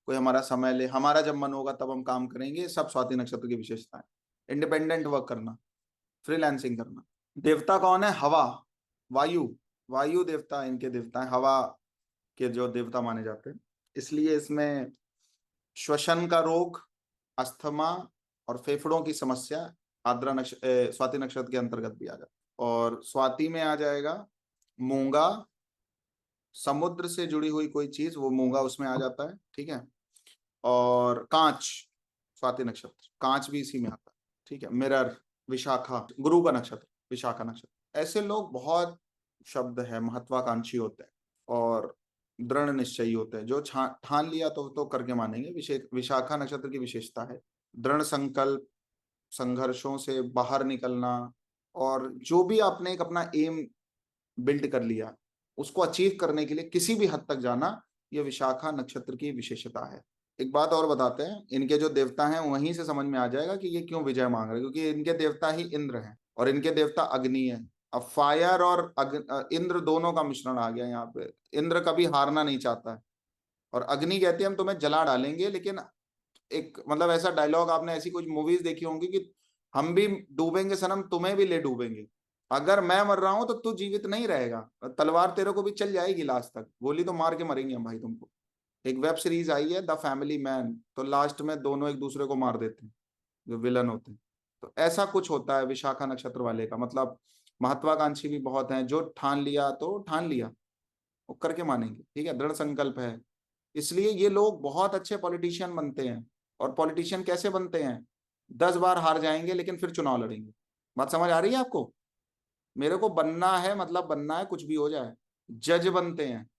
कोई हमारा समय ले, हमारा जब मन होगा तब हम काम करेंगे, सब स्वाति नक्षत्र की विशेषता है। इंडिपेंडेंट वर्क करना, फ्रीलांसिंग करना। देवता कौन है? हवा, वायु, वायु देवता इनके देवता है, हवा के जो देवता माने जाते हैं। इसलिए इसमें श्वसन का रोग, अस्थमा और फेफड़ों की समस्या आर्द्रा स्वाति नक्षत्र के अंतर्गत भी आ जाता है। और स्वाति में आ जाएगा मूंगा, समुद्र से जुड़ी हुई कोई चीज, वो मूंगा उसमें आ जाता है, ठीक है। और कांच, स्वाति नक्षत्र, कांच भी इसी में आता है, ठीक है। मिरर, विशाखा, गुरु का नक्षत्र, विशाखा नक्षत्र। ऐसे लोग बहुत शब्द है, महत्वाकांक्षी होते हैं और दृढ़ निश्चयी होते हैं, जो ठान लिया तो करके मानेंगे। विशाखा नक्षत्र की विशेषता है दृढ़ संकल्प, संघर्षों से बाहर निकलना, और जो भी आपने एक अपना एम बिल्ड कर लिया, उसको अचीव करने के लिए किसी भी हद तक जाना, ये विशाखा नक्षत्र की विशेषता है। एक बात और बताते हैं, इनके जो देवता हैं वहीं से समझ में आ जाएगा कि ये क्यों विजय मांग रहे हैं, क्योंकि इनके देवता ही इंद्र हैं और इनके देवता अग्नि है। अब फायर और इंद्र दोनों का मिश्रण आ गया यहाँ पे। इंद्र कभी हारना नहीं चाहता है, और अग्नि कहती है हम तुम्हें जला डालेंगे, लेकिन एक मतलब ऐसा डायलॉग, आपने ऐसी कुछ मूवीज देखी होंगी कि हम भी डूबेंगे सनम, तुम्हें भी ले डूबेंगे, अगर मैं मर रहा हूं तो तू जीवित नहीं रहेगा, तलवार तेरे को भी चल जाएगी लास्ट तक, गोली तो मार के मरेंगे हम भाई तुमको। एक वेब सीरीज आई है द फैमिली मैन, तो लास्ट में दोनों एक दूसरे को मार देते हैं जो विलन होते हैं। तो ऐसा कुछ होता है विशाखा नक्षत्र वाले का, मतलब महत्वाकांक्षी भी बहुत हैं, जो ठान लिया तो ठान लिया, वो करके मानेंगे, ठीक है, दृढ़ संकल्प है। इसलिए ये लोग बहुत अच्छे पॉलिटिशियन बनते हैं। और पॉलिटिशियन कैसे बनते हैं? 10 बार हार जाएंगे लेकिन फिर चुनाव लड़ेंगे। बात समझ आ रही है आपको? मेरे को बनना है, मतलब बनना है, कुछ भी हो जाए। जज बनते हैं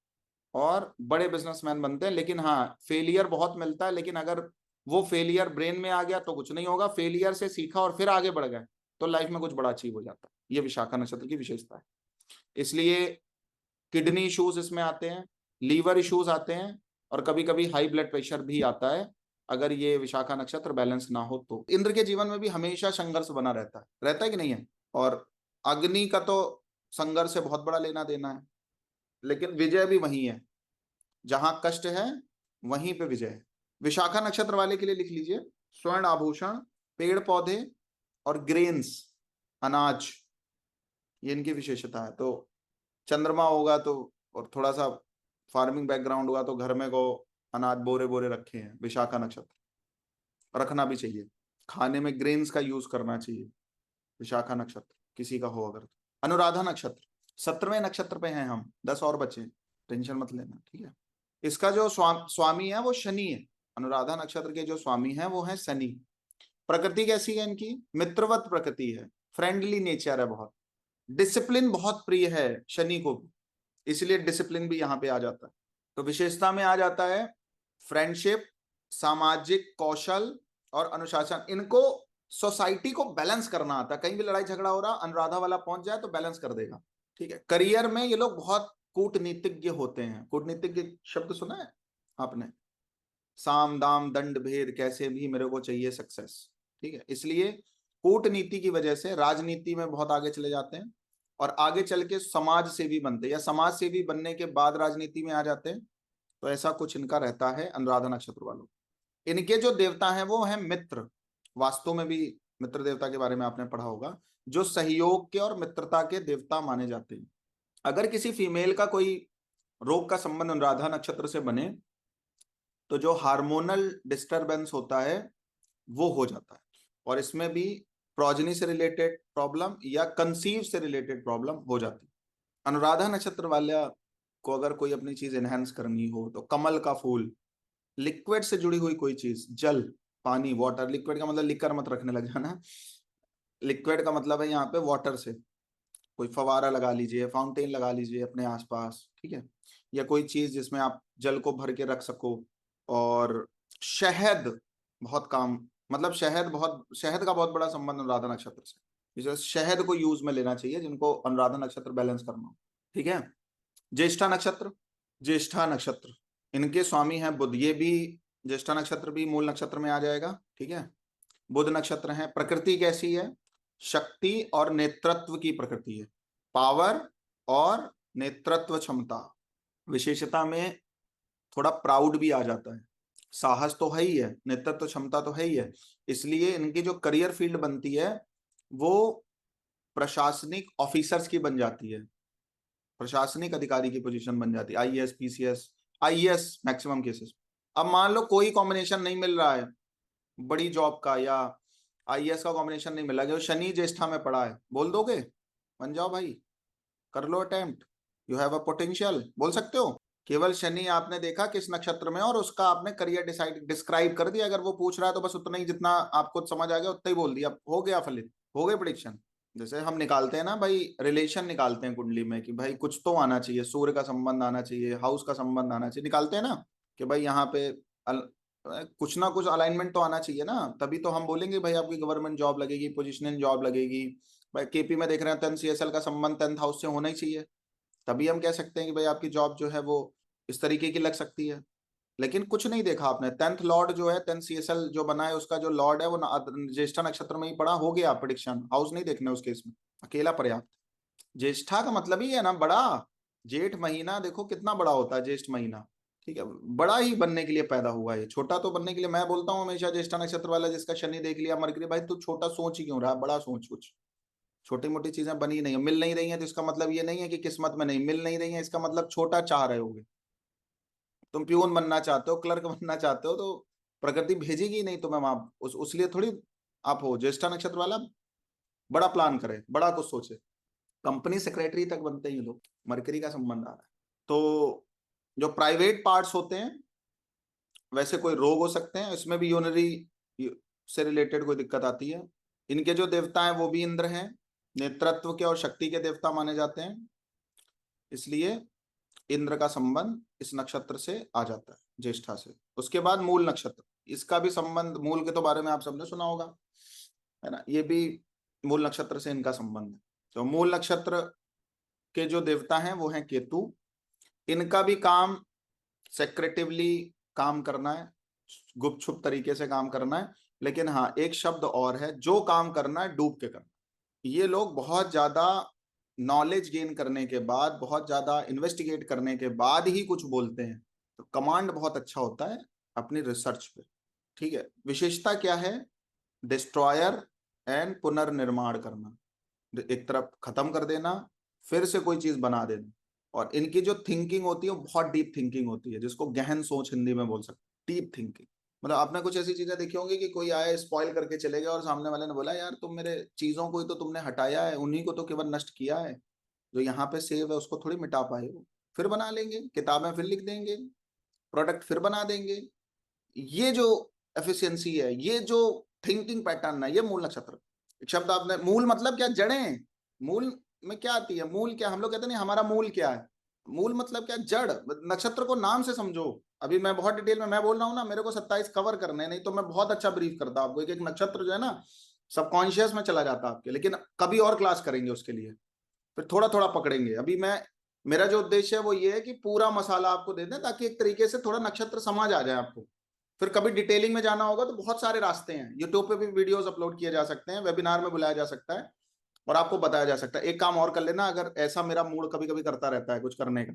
और बड़े बिजनेसमैन बनते हैं, लेकिन हाँ फेलियर बहुत मिलता है, लेकिन अगर वो फेलियर ब्रेन में आ गया तो कुछ नहीं होगा, फेलियर से सीखा और फिर आगे बढ़ गए तो लाइफ में कुछ बड़ा अचीव हो जाता है। ये विशाखा नक्षत्र की विशेषता है। इसलिए किडनी इश्यूज इसमें आते हैं, लीवर इश्यूज आते हैं, और कभी कभी हाई ब्लड प्रेशर भी आता है अगर ये विशाखा नक्षत्र बैलेंस ना हो तो। इंद्र के जीवन में भी हमेशा संघर्ष बना रहता है कि नहीं है। और अग्नि का तो संघर्ष से बहुत बड़ा लेना देना है, लेकिन विजय भी वही है, जहां कष्ट है वहीं पे विजय है। विशाखा नक्षत्र वाले के लिए लिख लीजिए, स्वर्ण आभूषण, पेड़ पौधे और ग्रेन्स, अनाज, ये इनकी विशेषता है। तो चंद्रमा होगा तो, और थोड़ा सा फार्मिंग बैकग्राउंड हुआ तो घर में को अनाज बोरे बोरे रखे हैं, विशाखा नक्षत्र रखना भी चाहिए। खाने में ग्रेन्स का यूज करना चाहिए, विशाखा नक्षत्र किसी का हो अगर तो। अनुराधा नक्षत्र 17वें नक्षत्र पे हैं हम, 10 और बचे, टेंशन मत लेना, ठीक है। इसका जो स्वामी है वो शनि है। अनुराधा नक्षत्र के जो स्वामी है वो है शनि। प्रकृति कैसी है इनकी, मित्रवत प्रकृति है, फ्रेंडली नेचर है बहुत, डिसिप्लिन बहुत प्रिय है शनि को, इसलिए डिसिप्लिन भी यहाँ पे आ जाता है। तो विशेषता में आ जाता है फ्रेंडशिप, सामाजिक कौशल और अनुशासन। इनको सोसाइटी को बैलेंस करना आता है, कहीं भी लड़ाई झगड़ा हो रहा अनुराधा वाला पहुंच जाए तो बैलेंस कर देगा, ठीक है। करियर में ये लोग बहुत कूटनीतिज्ञ होते हैं। कूटनीतिज्ञ शब्द सुना है आपने, साम दाम दंड भेद, कैसे भी मेरे को चाहिए सक्सेस, ठीक है। इसलिए कूटनीति की वजह से राजनीति में बहुत आगे चले जाते हैं, और आगे चल के समाज सेवी बनते हैं, या समाज सेवी बनने के बाद राजनीति में आ जाते हैं। तो ऐसा कुछ इनका रहता है अनुराधा नक्षत्र वालों। इनके जो देवता हैं वो है मित्र। वास्तु में भी मित्र देवता के बारे में आपने पढ़ा होगा, जो सहयोग के और मित्रता के देवता माने जाते हैं। अगर किसी फीमेल का कोई रोग का संबंध अनुराधा नक्षत्र से बने तो जो हार्मोनल डिस्टरबेंस होता है वो हो जाता है, और इसमें भी प्रोजनी से रिलेटेड प्रॉब्लम या कंसीव से रिलेटेड प्रॉब्लम हो जाती है। अनुराधा नक्षत्र वाले को अगर कोई अपनी चीज एनहेंस करनी हो तो कमल का फूल, लिक्विड से जुड़ी हुई कोई चीज, जल, पानी, वाटर, लिक्विड का मतलब लिक्कर मत रखने लग जाना, लिक्विड का मतलब है यहाँ पे वाटर से, कोई फवारा लगा लीजिए, फाउंटेन लगा लीजिए अपने आसपास, ठीक है, या कोई चीज जिसमें आप जल को भर के रख सको। और शहद बहुत काम, मतलब शहद का बहुत बड़ा संबंध अनुराधा नक्षत्र से, इसे शहद को यूज में लेना चाहिए जिनको अनुराधा नक्षत्र बैलेंस करना हो, ठीक है। ज्येष्ठा नक्षत्र, ज्येष्ठा नक्षत्र इनके स्वामी हैं बुध। ये भी ज्येष्ठा नक्षत्र भी मूल नक्षत्र में आ जाएगा, ठीक है। बुध नक्षत्र है। प्रकृति कैसी है, शक्ति और नेतृत्व की प्रकृति है, पावर और नेतृत्व क्षमता। विशेषता में थोड़ा प्राउड भी आ जाता है, साहस तो है ही है, नेतृत्व क्षमता तो है ही है। इसलिए इनकी जो करियर फील्ड बनती है वो प्रशासनिक ऑफिसर्स की बन जाती है, प्रशासनिक अधिकारी की पोजीशन बन जाती है, IAS, PCS, IAS maximum cases. अब मान लो कोई कॉम्बिनेशन नहीं मिल रहा है बड़ी जॉब का, या आईएएस का कॉम्बिनेशन नहीं मिला, जो शनि ज्येष्ठा में पड़ा है, बोल दोगे बन जाओ भाई, कर लो attempt, you have a potential, बोल सकते हो। केवल शनि आपने देखा किस नक्षत्र में, और उसका आपने करियर डिस्क्राइब कर दिया। अगर वो पूछ रहा है तो बस उतना ही, जितना आपको समझ आ गया उतना ही बोल दिया, हो गया फलित, हो गए प्रिडिक्शन। जैसे हम निकालते हैं ना भाई, रिलेशन निकालते हैं कुंडली में कि भाई कुछ तो आना चाहिए, सूर्य का संबंध आना चाहिए, हाउस का संबंध आना चाहिए, निकालते हैं ना कि भाई यहाँ पे कुछ ना कुछ अलाइनमेंट तो आना चाहिए ना, तभी तो हम बोलेंगे भाई आपकी गवर्नमेंट जॉब लगेगी, पोजिशनल जॉब लगेगी। भाई केपी में देख रहे हैं 10 सीएसएल का संबंध 10th हाउस से होना ही चाहिए, तभी हम कह सकते हैं कि भाई आपकी जॉब जो है वो इस तरीके की लग सकती है। लेकिन कुछ नहीं देखा आपने, 10th लॉर्ड जो है, 10 सीएसएल जो बना है उसका जो लॉर्ड है वो ज्येष्ठा नक्षत्र में ही पड़ा, हो गया प्रिडिक्शन, हाउस नहीं देखने उसके, इसमें अकेला पर्याप्त। ज्येष्ठा का मतलब ही है ना बड़ा, जेठ महीना देखो कितना बड़ा होता है ज्येष्ठ महीना, ठीक है। बड़ा ही बनने के लिए पैदा हुआ है, छोटा तो बनने के लिए, मैं बोलता हूँ हमेशा ज्येष्ठा नक्षत्र वाला जिसका शनि देख लिया मरकरी, भाई तू छोटा सोच ही क्यों रहा, बड़ा सोच कुछ। छोटी मोटी चीजें बनी नहीं है, मिल नहीं रही है, तो इसका मतलब ये नहीं है कि किस्मत में नहीं मिल नहीं रही है, इसका मतलब छोटा चाह रहे होगे। तुम प्यून बनना चाहते हो, क्लर्क बनना चाहते हो, तो प्रकृति भेजेगी नहीं तुम्हें वहां, उसलिए थोड़ी आप हो। ज्येष्ठा नक्षत्र वाला बड़ा प्लान करे, बड़ा कुछ सोचे, कंपनी सेक्रेटरी तक बनते हैं ये लोग, मरकरी का संबंध आ रहा है। तो जो प्राइवेट पार्ट्स होते हैं, वैसे कोई रोग हो सकते हैं, इसमें भी यूनरी से रिलेटेड कोई दिक्कत आती है। इनके जो देवता हैं वो भी इंद्र हैं, नेतृत्व के और शक्ति के देवता माने जाते हैं, इसलिए इंद्र का संबंध इस नक्षत्र से आ जाता है, ज्येष्ठा से। उसके बाद मूल नक्षत्र, इसका भी संबंध, मूल के तो बारे में आप सबने सुना होगा, है ना, ये भी मूल नक्षत्र से इनका संबंध है। तो मूल नक्षत्र के जो देवता हैं वो हैं केतु। इनका भी काम सेक्रेटिवली काम करना है, गुप्त छुप तरीके से काम करना है, लेकिन हाँ एक शब्द और है, जो काम करना है डूब के करना। ये लोग बहुत ज्यादा नॉलेज गेन करने के बाद, बहुत ज्यादा इन्वेस्टिगेट करने के बाद ही कुछ बोलते हैं, तो कमांड बहुत अच्छा होता है अपनी रिसर्च पे। ठीक है, विशेषता क्या है, डिस्ट्रॉयर एंड पुनर्निर्माण करना, एक तरफ खत्म कर देना, फिर से कोई चीज बना देना। और इनकी जो थिंकिंग होती है वो बहुत डीप थिंकिंग होती है, जिसको गहन सोच हिंदी में बोल सकते, डीप थिंकिंग। मतलब आपने कुछ ऐसी चीजें देखी होंगी कि कोई आया स्पॉइल करके चले गया और सामने वाले ने बोला यार तुम मेरे चीजों को ही तो तुमने हटाया है, उन्हीं को तो केवल नष्ट किया है, जो यहाँ पे सेव है उसको थोड़ी मिटा पाए हो। फिर बना लेंगे, किताबें फिर लिख देंगे, प्रोडक्ट फिर बना देंगे। ये जो एफिशिएंसी है, ये जो थिंकिंग पैटर्न है, ये मूल नक्षत्र। एक शब्द आपने, मूल मतलब क्या, जड़ें। मूल में क्या आती है, मूल क्या, हम लोग कहते नहीं हमारा मूल क्या है, मूल मतलब क्या, जड़। नक्षत्र को नाम से समझो। अभी मैं बहुत डिटेल में मैं बोल रहा हूँ ना, मेरे को 27 कवर करने हैं, नहीं तो मैं बहुत अच्छा ब्रीफ करता आपको। एक एक नक्षत्र जो है ना सबकॉन्शियस में चला जाता आपके, लेकिन कभी और क्लास करेंगे उसके लिए, फिर थोड़ा थोड़ा पकड़ेंगे। अभी मैं, मेरा जो उद्देश्य है वो ये है कि पूरा मसाला आपको दे दें, ताकि एक तरीके से थोड़ा नक्षत्र समझ आ जाए आपको। फिर कभी डिटेलिंग में जाना होगा तो बहुत सारे रास्ते हैं, यूट्यूब पे भी वीडियोस अपलोड किए जा सकते हैं, वेबिनार में बुलाया जा सकता है और आपको बताया जा सकता है। एक काम और कर लेना, अगर ऐसा मेरा मूड कभी कभी करता रहता है कुछ करने का,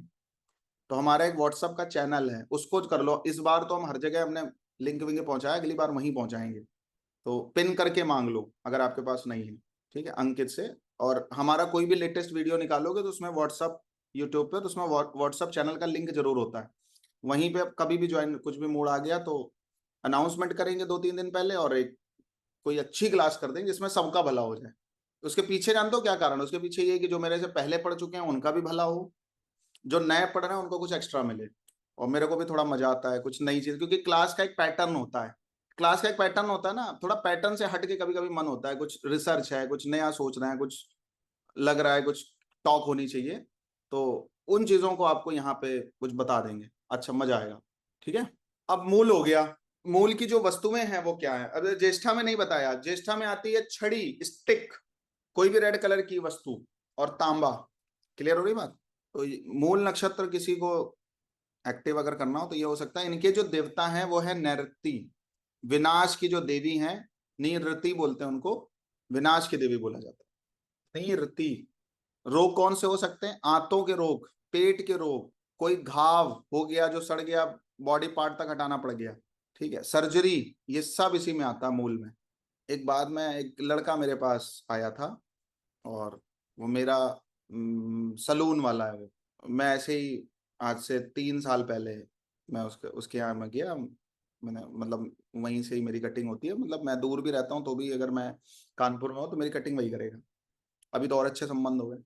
तो हमारा एक व्हाट्सअप का चैनल है, उसको कर लो। इस बार तो हम हर जगह हमने लिंक विंक पहुंचाया, अगली बार वहीं पहुंचाएंगे, तो पिन करके मांग लो अगर आपके पास नहीं है, ठीक है, अंकित से। और हमारा कोई भी लेटेस्ट वीडियो निकालोगे तो उसमें व्हाट्सअप, यूट्यूब पे तो उसमें व्हाट्सअप चैनल का लिंक जरूर होता है। वहीं पे कभी भी ज्वाइन, कुछ भी मूड आ गया तो अनाउंसमेंट करेंगे 2-3 दिन पहले, और एक कोई अच्छी क्लास कर देंगे जिसमें सबका भला हो जाए। उसके पीछे जानते हो क्या कारण है, उसके पीछे ये कि जो मेरे से पहले पढ़ चुके हैं उनका भी भला हो, जो नए पढ़ रहे हैं उनको कुछ एक्स्ट्रा मिले, और मेरे को भी थोड़ा मजा आता है कुछ नई चीज, क्योंकि क्लास का एक पैटर्न होता है। क्लास का एक पैटर्न होता है ना, थोड़ा पैटर्न से हट के कभी कभी मन होता है, कुछ रिसर्च है, कुछ नया सोच रहे हैं, कुछ लग रहा है, कुछ टॉक होनी चाहिए, तो उन चीजों को आपको यहाँ पे कुछ बता देंगे, अच्छा मजा आएगा। ठीक है, अब मूल हो गया। मूल की जो वस्तुएं हैं वो क्या है, अब ज्येष्ठा में नहीं बताया, ज्येष्ठा में आती है छड़ी, स्टिक, कोई भी रेड कलर की वस्तु, और तांबा। क्लियर हो रही बात। तो मूल नक्षत्र किसी को एक्टिव अगर करना हो तो ये हो सकता है। इनके जो देवता हैं वो है नैऋति, विनाश की जो देवी हैं, निरृति बोलते हैं उनको, विनाश की देवी बोला जाता है निरृति। रोग कौन से हो सकते हैं, आंतों के रोग, पेट के रोग, कोई घाव हो गया जो सड़ गया, बॉडी पार्ट तक हटाना पड़ गया, ठीक है, सर्जरी, ये सब इसी में आता है मूल में। एक बात में, एक लड़का मेरे पास आया था, और वो मेरा सलून वाला है वो। मैं ऐसे ही आज से 3 साल पहले मैं उसके उसके यहाँ में गया, मैंने मतलब वहीं से ही मेरी कटिंग होती है, मतलब मैं दूर भी रहता हूँ तो भी अगर मैं कानपुर में हूँ तो मेरी कटिंग वही करेगा। अभी तो और अच्छे संबंध हो गए।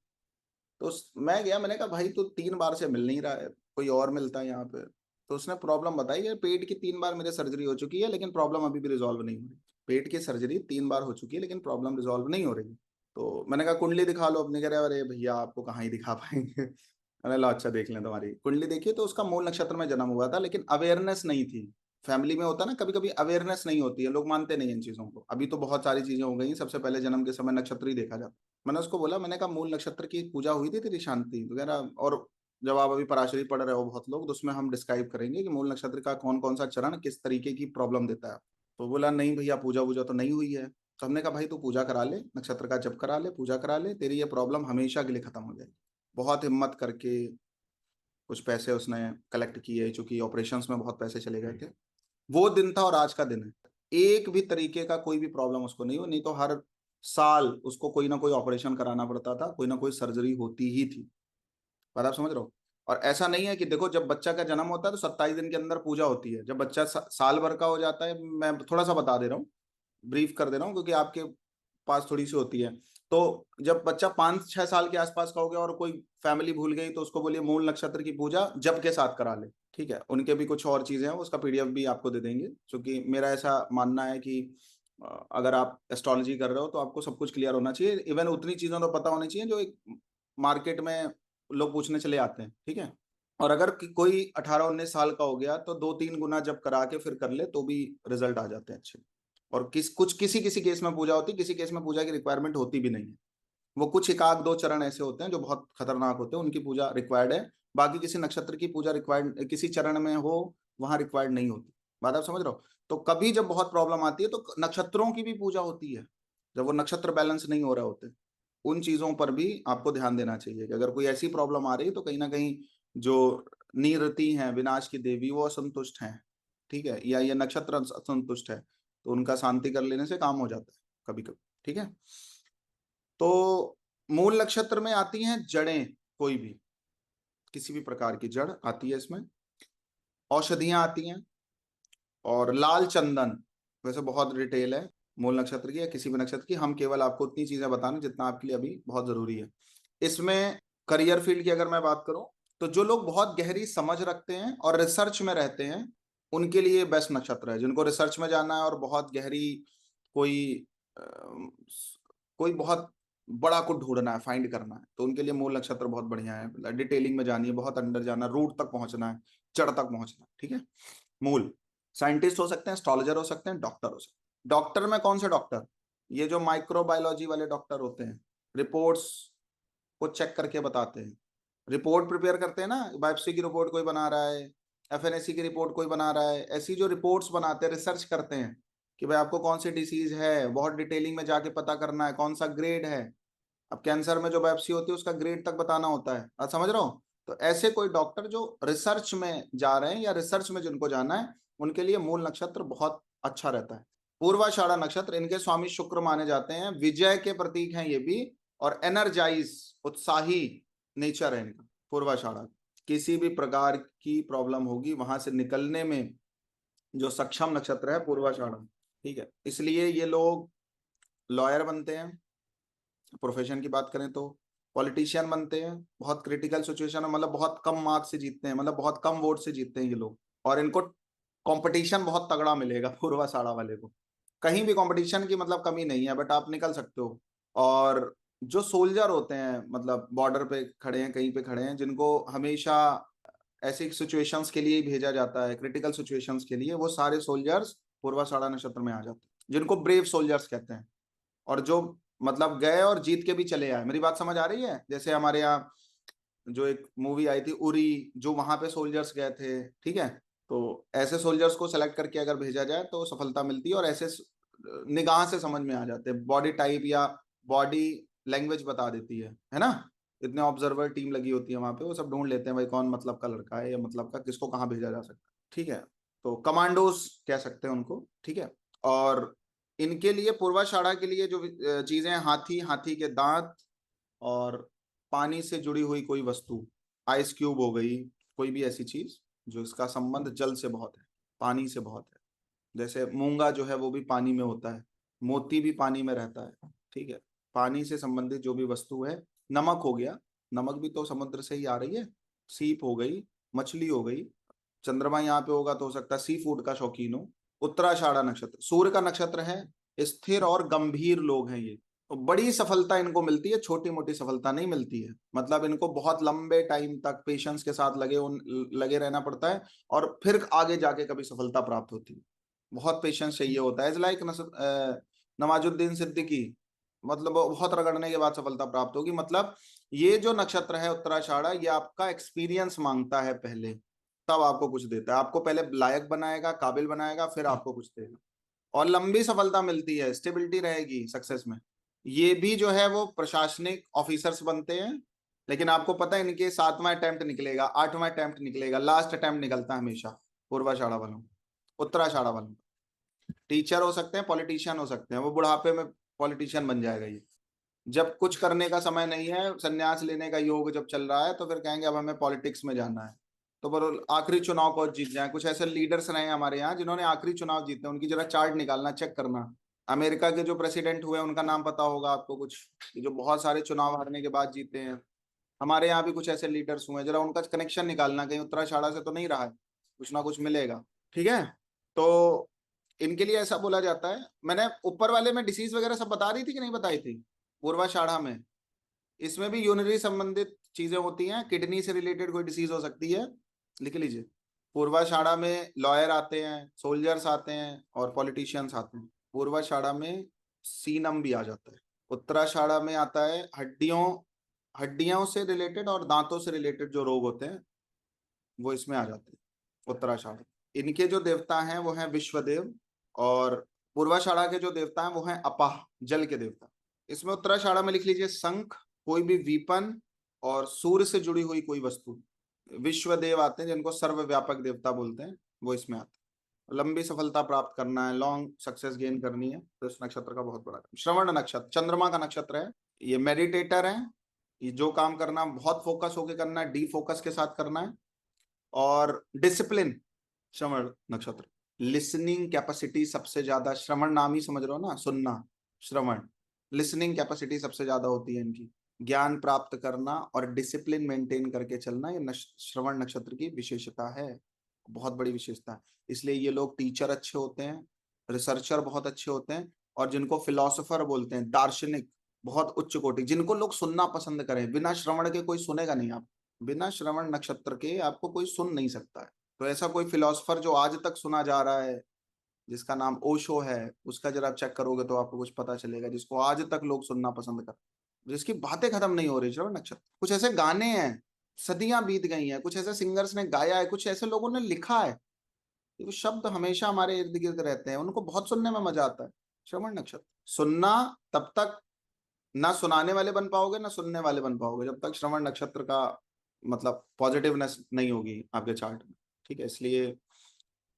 तो मैं गया, मैंने कहा भाई तू 3 बार से मिल नहीं रहा है, कोई और मिलता है यहाँ पे। तो उसने प्रॉब्लम बताई कि पेट की 3 बार मेरे सर्जरी हो चुकी है, लेकिन प्रॉब्लम अभी भी रिजॉल्व नहीं हो रही। पेट की सर्जरी 3 बार हो चुकी है लेकिन प्रॉब्लम रिजॉल्व नहीं हो रही। तो मैंने कहा कुंडली दिखा लो अपनी, कह रहे अरे भैया आपको कहाँ ही दिखा पाएंगे। मैंने ला अच्छा देख लें तुम्हारी कुंडली देखिए, तो उसका मूल नक्षत्र में जन्म हुआ था, लेकिन अवेयरनेस नहीं थी। फैमिली में होता ना कभी कभी अवेयरनेस नहीं होती है, लोग मानते नहीं इन चीजों को। अभी तो बहुत सारी चीजें हो गई हैं, सबसे पहले जन्म के समय नक्षत्र ही देखा जाता। मैंने उसको बोला, मैंने कहा मूल नक्षत्र की पूजा हुई थी तेरी शांति वगैरह, और जब आप अभी पराशरी पढ़ रहे हो बहुत लोग, तो उसमें हम डिस्क्राइब करेंगे कि मूल नक्षत्र का कौन कौन सा चरण किस तरीके की प्रॉब्लम देता है। तो बोला नहीं भैया पूजा वूजा तो नहीं हुई है। तो हमने कहा भाई तू पूजा करा ले, नक्षत्र का जप करा ले, पूजा करा ले, तेरी ये प्रॉब्लम हमेशा के लिए खत्म हो जाएगी। बहुत हिम्मत करके कुछ पैसे उसने कलेक्ट किए, चूंकि ऑपरेशंस में बहुत पैसे चले गए थे। वो दिन था और आज का दिन है, एक भी तरीके का कोई भी प्रॉब्लम उसको नहीं हुई, नहीं तो हर साल उसको कोई ना कोई ऑपरेशन कराना पड़ता था, कोई ना कोई सर्जरी होती ही थी। बात आप समझ रहे हो। और ऐसा नहीं है कि देखो जब बच्चा का जन्म होता है तो 27 दिन के अंदर पूजा होती है, जब बच्चा साल भर का हो जाता है, मैं थोड़ा सा बता दे रहा हूँ, ब्रीफ कर दे रहा हूँ क्योंकि आपके पास थोड़ी सी होती है। तो जब बच्चा 5-6 साल के आसपास का हो गया और कोई फैमिली भूल गई, तो उसको बोलिए मूल नक्षत्र की पूजा जप के साथ करा ले। ठीक है, उनके भी कुछ और चीजें हैं, उसका पीडीएफ भी आपको दे देंगे, क्योंकि मेरा ऐसा मानना है कि अगर आप एस्ट्रोलॉजी कर रहे हो तो आपको सब कुछ क्लियर होना चाहिए, इवन उतनी चीजें तो पता होनी चाहिए जो एक मार्केट में लोग पूछने चले आते हैं, ठीक है। और अगर कोई 18-19 साल का हो गया तो 2-3 गुना जब करा के फिर कर ले तो भी रिजल्ट आ जाते हैं अच्छे। और किसी किसी केस में पूजा होती है, किसी केस में पूजा की रिक्वायरमेंट होती भी नहीं है। वो कुछ एक आध दो चरण ऐसे होते हैं जो बहुत खतरनाक होते हैं, उनकी पूजा रिक्वायर्ड है। बाकी किसी नक्षत्र की पूजा रिक्वायर्ड किसी चरण में हो वहां रिक्वायर्ड नहीं होती। बात आप समझ रहे हो। तो कभी जब बहुत प्रॉब्लम आती है तो नक्षत्रों की भी पूजा होती है, जब वो नक्षत्र बैलेंस नहीं हो रहे होते। उन चीजों पर भी आपको ध्यान देना चाहिए कि अगर कोई ऐसी प्रॉब्लम आ रही है तो कहीं ना कहीं जो निरति हैं विनाश की देवी वो असंतुष्ट हैं, ठीक है, या ये नक्षत्र असंतुष्ट है, तो उनका शांति कर लेने से काम हो जाता है कभी कभी, ठीक है। तो मूल नक्षत्र में आती हैं जड़ें, कोई भी किसी भी प्रकार की जड़ आती है इसमें, औषधियां आती हैं, और लाल चंदन। वैसे बहुत डिटेल है मूल नक्षत्र की या किसी भी नक्षत्र की, हम केवल आपको उतनी चीजें बताने जितना आपके लिए अभी बहुत जरूरी है। इसमें करियर फील्ड की अगर मैं बात करूं तो जो लोग बहुत गहरी समझ रखते हैं और रिसर्च में रहते हैं उनके लिए बेस्ट नक्षत्र है। जिनको रिसर्च में जाना है और बहुत गहरी कोई कोई बहुत बड़ा को ढूंढना है, फाइंड करना है, तो उनके लिए मूल नक्षत्र बहुत बढ़िया है। डिटेलिंग में जानी है, बहुत अंदर जाना, रूट तक पहुंचना है, जड़ तक पहुंचना है, ठीक है। मूल साइंटिस्ट हो सकते हैं, एस्ट्रोलॉजर हो सकते हैं, डॉक्टर हो सकते हैं। डॉक्टर में कौन से डॉक्टर, ये जो माइक्रोबायोलॉजी वाले डॉक्टर होते हैं, रिपोर्ट्स को चेक करके बताते हैं, रिपोर्ट प्रिपेयर करते हैं ना, बायोप्सी की रिपोर्ट कोई बना रहा है, एफएनएसी की रिपोर्ट कोई बना रहा है, ऐसी जो रिपोर्ट्स बनाते हैं, रिसर्च करते हैं कि भाई आपको कौन सी डिसीज है, बहुत डिटेलिंग में जाके पता करना है कौन सा ग्रेड है। अब कैंसर में जो बायोप्सी होती है उसका ग्रेड तक बताना होता है, आप समझ रहे हो। तो ऐसे कोई डॉक्टर जो रिसर्च में जा रहे हैं या रिसर्च में जिनको जाना है उनके लिए मूल नक्षत्र बहुत अच्छा रहता है। पूर्वाषाढ़ा नक्षत्र, इनके स्वामी शुक्र माने जाते हैं, विजय के प्रतीक हैं ये भी, और एनर्जाइज उत्साही नेचर है इनका पूर्वाषाढ़ा। किसी भी प्रकार की प्रॉब्लम होगी वहां से निकलने में जो सक्षम नक्षत्र है पूर्वाषाढ़ा, ठीक है। इसलिए ये लोग लॉयर बनते हैं, प्रोफेशन की बात करें तो पॉलिटिशियन बनते हैं, बहुत क्रिटिकल सिचुएशन में, मतलब बहुत कम मार्क्स से जीतते हैं, मतलब बहुत कम वोट से जीतते हैं ये लोग। और इनको कंपटीशन बहुत तगड़ा मिलेगा पूर्वाषाढ़ा वाले को, कहीं भी कंपटीशन की मतलब कमी नहीं है, बट आप निकल सकते हो। और जो सोल्जर होते हैं, मतलब बॉर्डर पे खड़े हैं, कहीं पे खड़े हैं, जिनको हमेशा ऐसी सिचुएशंस के लिए ही भेजा जाता है, क्रिटिकल सिचुएशंस के लिए, वो सारे सोल्जर्स पूर्वाषाढ़ा नक्षत्र में आ जाते हैं, जिनको ब्रेव सोल्जर्स कहते हैं। और जो मतलब गए और जीत के भी चले आए। मेरी बात समझ आ रही है। जैसे हमारे यहाँ जो एक मूवी आई थी उरी, जो वहां पे सोल्जर्स गए थे, ठीक है। तो ऐसे सोल्जर्स को सेलेक्ट करके अगर भेजा जाए तो सफलता मिलती है, और ऐसे निगाह से समझ में आ जाते हैं, बॉडी टाइप या बॉडी लैंग्वेज बता देती है ना। इतने ऑब्जर्वर टीम लगी होती है वहां पे, वो सब ढूंढ लेते हैं भाई कौन मतलब का लड़का है या मतलब का, किसको कहाँ भेजा जा सकता है, ठीक है। तो कमांडोज कह सकते हैं उनको, ठीक है। और इनके लिए पूर्वाषाढ़ा के लिए जो चीजें, हाथी, हाथी के दांत, और पानी से जुड़ी हुई कोई वस्तु, आइस क्यूब हो गई, कोई भी ऐसी चीज जो इसका संबंध जल से बहुत है, पानी से बहुत है। जैसे मूंगा जो है वो भी पानी में होता है, मोती भी पानी में रहता है, ठीक है। पानी से संबंधित जो भी वस्तु है, नमक हो गया, नमक भी तो समुद्र से ही आ रही है, सीप हो गई, मछली हो गई, चंद्रमा यहाँ पे होगा तो हो सकता है सी फूड का शौकीन हो। उत्तराषाढ़ा नक्षत्र सूर्य का नक्षत्र है, स्थिर और गंभीर लोग हैं ये, तो बड़ी सफलता इनको मिलती है, छोटी मोटी सफलता नहीं मिलती है। मतलब इनको बहुत लंबे टाइम तक पेशेंस के साथ लगे रहना पड़ता है, और फिर आगे जाके कभी सफलता प्राप्त होती है। बहुत पेशेंस चाहिए होता है। इज लाइक नवाजुद्दीन सिद्दीकी, मतलब वो बहुत रगड़ने के बाद सफलता प्राप्त होगी। मतलब ये जो नक्षत्र है उत्तराषाढ़ा, ये आपका एक्सपीरियंस मांगता है पहले, तब आपको कुछ देता है। आपको पहले लायक बनाएगा, काबिल बनाएगा, फिर आपको कुछ देगा। और लंबी सफलता मिलती है, स्टेबिलिटी रहेगी सक्सेस में। ये भी जो है वो प्रशासनिक ऑफिसर्स बनते हैं, लेकिन आपको पता है इनके 7वां अटेम्प्ट निकलेगा, 8वां अटेम्प्ट निकलेगा, लास्ट अटेम्प्ट निकलता है हमेशा पूर्वाषाढ़ा वालों, उत्तराषाढ़ा वालों। टीचर हो सकते हैं, पॉलिटिशियन हो सकते हैं, वो बुढ़ापे में पॉलिटिशियन बन जाएगा ये। जब कुछ करने का समय नहीं है, संन्यास लेने का योग जब चल रहा है, तो फिर कहेंगे अब हमें पॉलिटिक्स में जाना है। तो पर आखिरी चुनाव को जीत जाए। कुछ ऐसे लीडर्स रहे हैं हमारे यहाँ जिन्होंने आखिरी चुनाव जीते, उनकी जरा चार्ट निकालना, चेक करना। अमेरिका के जो प्रेसिडेंट हुए उनका नाम पता होगा आपको कुछ, जो बहुत सारे चुनाव हारने के बाद जीते हैं। हमारे यहाँ भी कुछ ऐसे लीडर्स हुए हैं, जरा उनका कनेक्शन निकालना, कहीं उत्तराषाढ़ा से तो नहीं रहा है, कुछ ना कुछ मिलेगा, ठीक है। तो इनके लिए ऐसा बोला जाता है, मैंने ऊपर वाले में डिसीज वगैरह सब बता रही थी कि नहीं बताई थी, पूर्वाषाढ़ा में, इसमें भी यूरिनरी संबंधित चीजें होती हैं, किडनी से रिलेटेड कोई डिसीज हो सकती है, लिख लीजिए। पूर्वाषाढ़ा में लॉयर आते हैं, सोल्जर्स आते हैं और पॉलिटिशियंस आते हैं। पूर्वाषाढ़ा में सीनम भी आ जाता है। उत्तराषाढ़ा में आता है हड्डियों हड्डियों से रिलेटेड और दांतों से रिलेटेड जो रोग होते हैं वो इसमें आ जाते हैं उत्तराषाढ़। इनके जो देवता हैं वो हैं विश्वदेव, और पूर्वाषाढ़ा के जो देवता हैं वो हैं अपाह, जल के देवता। इसमें उत्तराषाढ़ा में लिख लीजिए शंख, कोई भी वीपन और सूर्य से जुड़ी हुई कोई वस्तु। विश्वदेव आते हैं जिनको सर्वव्यापक देवता बोलते हैं, वो इसमें आते हैं। लंबी सफलता प्राप्त करना है, लॉन्ग सक्सेस गेन करनी है, तो इस नक्षत्र का बहुत बड़ा। श्रवण नक्षत्र चंद्रमा का नक्षत्र है, ये मेडिटेटर है, ये जो काम करना बहुत फोकस होकर करना है, डी फोकस के साथ करना है। और डिसिप्लिन, श्रवण नक्षत्र, लिसनिंग कैपेसिटी सबसे ज्यादा, श्रवण नाम ही समझ रहे हो ना, सुनना, श्रवण, लिसनिंग कैपेसिटी सबसे ज्यादा होती है इनकी। ज्ञान प्राप्त करना और डिसिप्लिन मेंटेन करके चलना, ये श्रवण नक्षत्र की विशेषता है, बहुत बड़ी विशेषता है। इसलिए ये लोग टीचर अच्छे होते हैं, रिसर्चर बहुत अच्छे होते हैं, और जिनको फिलोसोफर बोलते हैं, दार्शनिक, बहुत उच्च कोटि, जिनको लोग सुनना पसंद करें। बिना श्रवण के कोई सुनेगा नहीं, आप बिना श्रवण नक्षत्र के आपको कोई सुन नहीं सकता है। तो ऐसा कोई फिलोसोफर जो आज तक सुना जा रहा है, जिसका नाम ओशो है, उसका जरा चेक करोगे तो आपको कुछ पता चलेगा, जिसको आज तक लोग सुनना पसंद कर, जिसकी बातें खत्म नहीं हो रही। श्रवण नक्षत्र, कुछ ऐसे गाने हैं, सदियां बीत गई हैं, कुछ ऐसे सिंगर्स ने गाया है, कुछ ऐसे लोगों ने लिखा है, वो शब्द हमेशा हमारे इर्द गिर्द रहते हैं, उनको बहुत सुनने में मजा आता है। श्रवण नक्षत्र सुनना, तब तक ना सुनाने वाले बन पाओगे ना सुनने वाले बन पाओगे, जब तक श्रवण नक्षत्र का मतलब पॉजिटिवनेस नहीं होगी आपके चार्ट में, ठीक है। इसलिए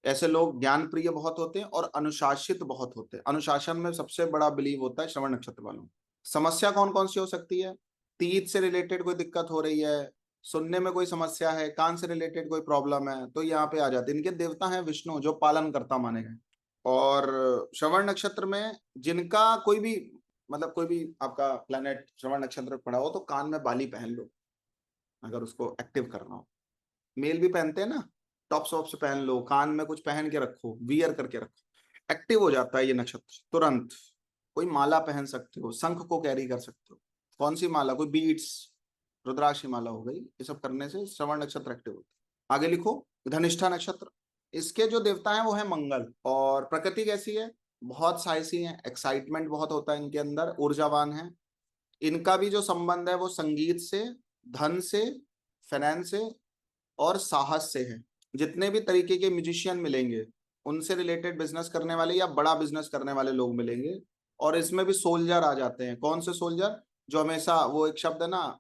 ऐसे लोग ज्ञान प्रिय बहुत होते हैं और अनुशासित बहुत होते हैं। अनुशासन में सबसे बड़ा बिलीव होता है श्रवण नक्षत्र वालों को। समस्या कौन कौन सी हो सकती है? तीत से रिलेटेड कोई दिक्कत हो रही है, सुनने में कोई समस्या है, कान से रिलेटेड कोई प्रॉब्लम है, तो यहाँ पे आ जाते हैं। इनके देवता हैं विष्णु, जो पालन करता माने गए। और श्रवण नक्षत्र में जिनका कोई भी मतलब कोई भी आपका प्लेनेट श्रवण नक्षत्र में पड़ा हो, तो कान में बाली पहन लो अगर उसको एक्टिव करना हो। मेल भी पहनते हैं ना, टॉप्स वॉप्स पहन लो, कान में कुछ पहन के रखो, वियर करके रखो, एक्टिव हो जाता है ये नक्षत्र तुरंत। कोई माला पहन सकते हो, शंख को कैरी कर सकते हो, कौन सी माला, कोई बीट्स, रुद्राक्ष की माला हो गई, ये सब करने से श्रवण नक्षत्र एक्टिव होता है। आगे लिखो धनिष्ठा नक्षत्र, इसके जो देवता हैं वो है मंगल। और प्रकृति कैसी है? बहुत साहसी है, एक्साइटमेंट बहुत होता है इनके अंदर, ऊर्जावान है। इनका भी जो संबंध है वो संगीत से, धन से, फाइनेंस से और साहस से है। जितने भी तरीके के म्यूजिशियन मिलेंगे, उनसे रिलेटेड बिजनेस करने वाले या बड़ा बिजनेस करने वाले लोग मिलेंगे। और इसमें भी सोल्जर आ जाते हैं। कौन से सोल्जर? जो हमेशा, वो एक शब्द है ना,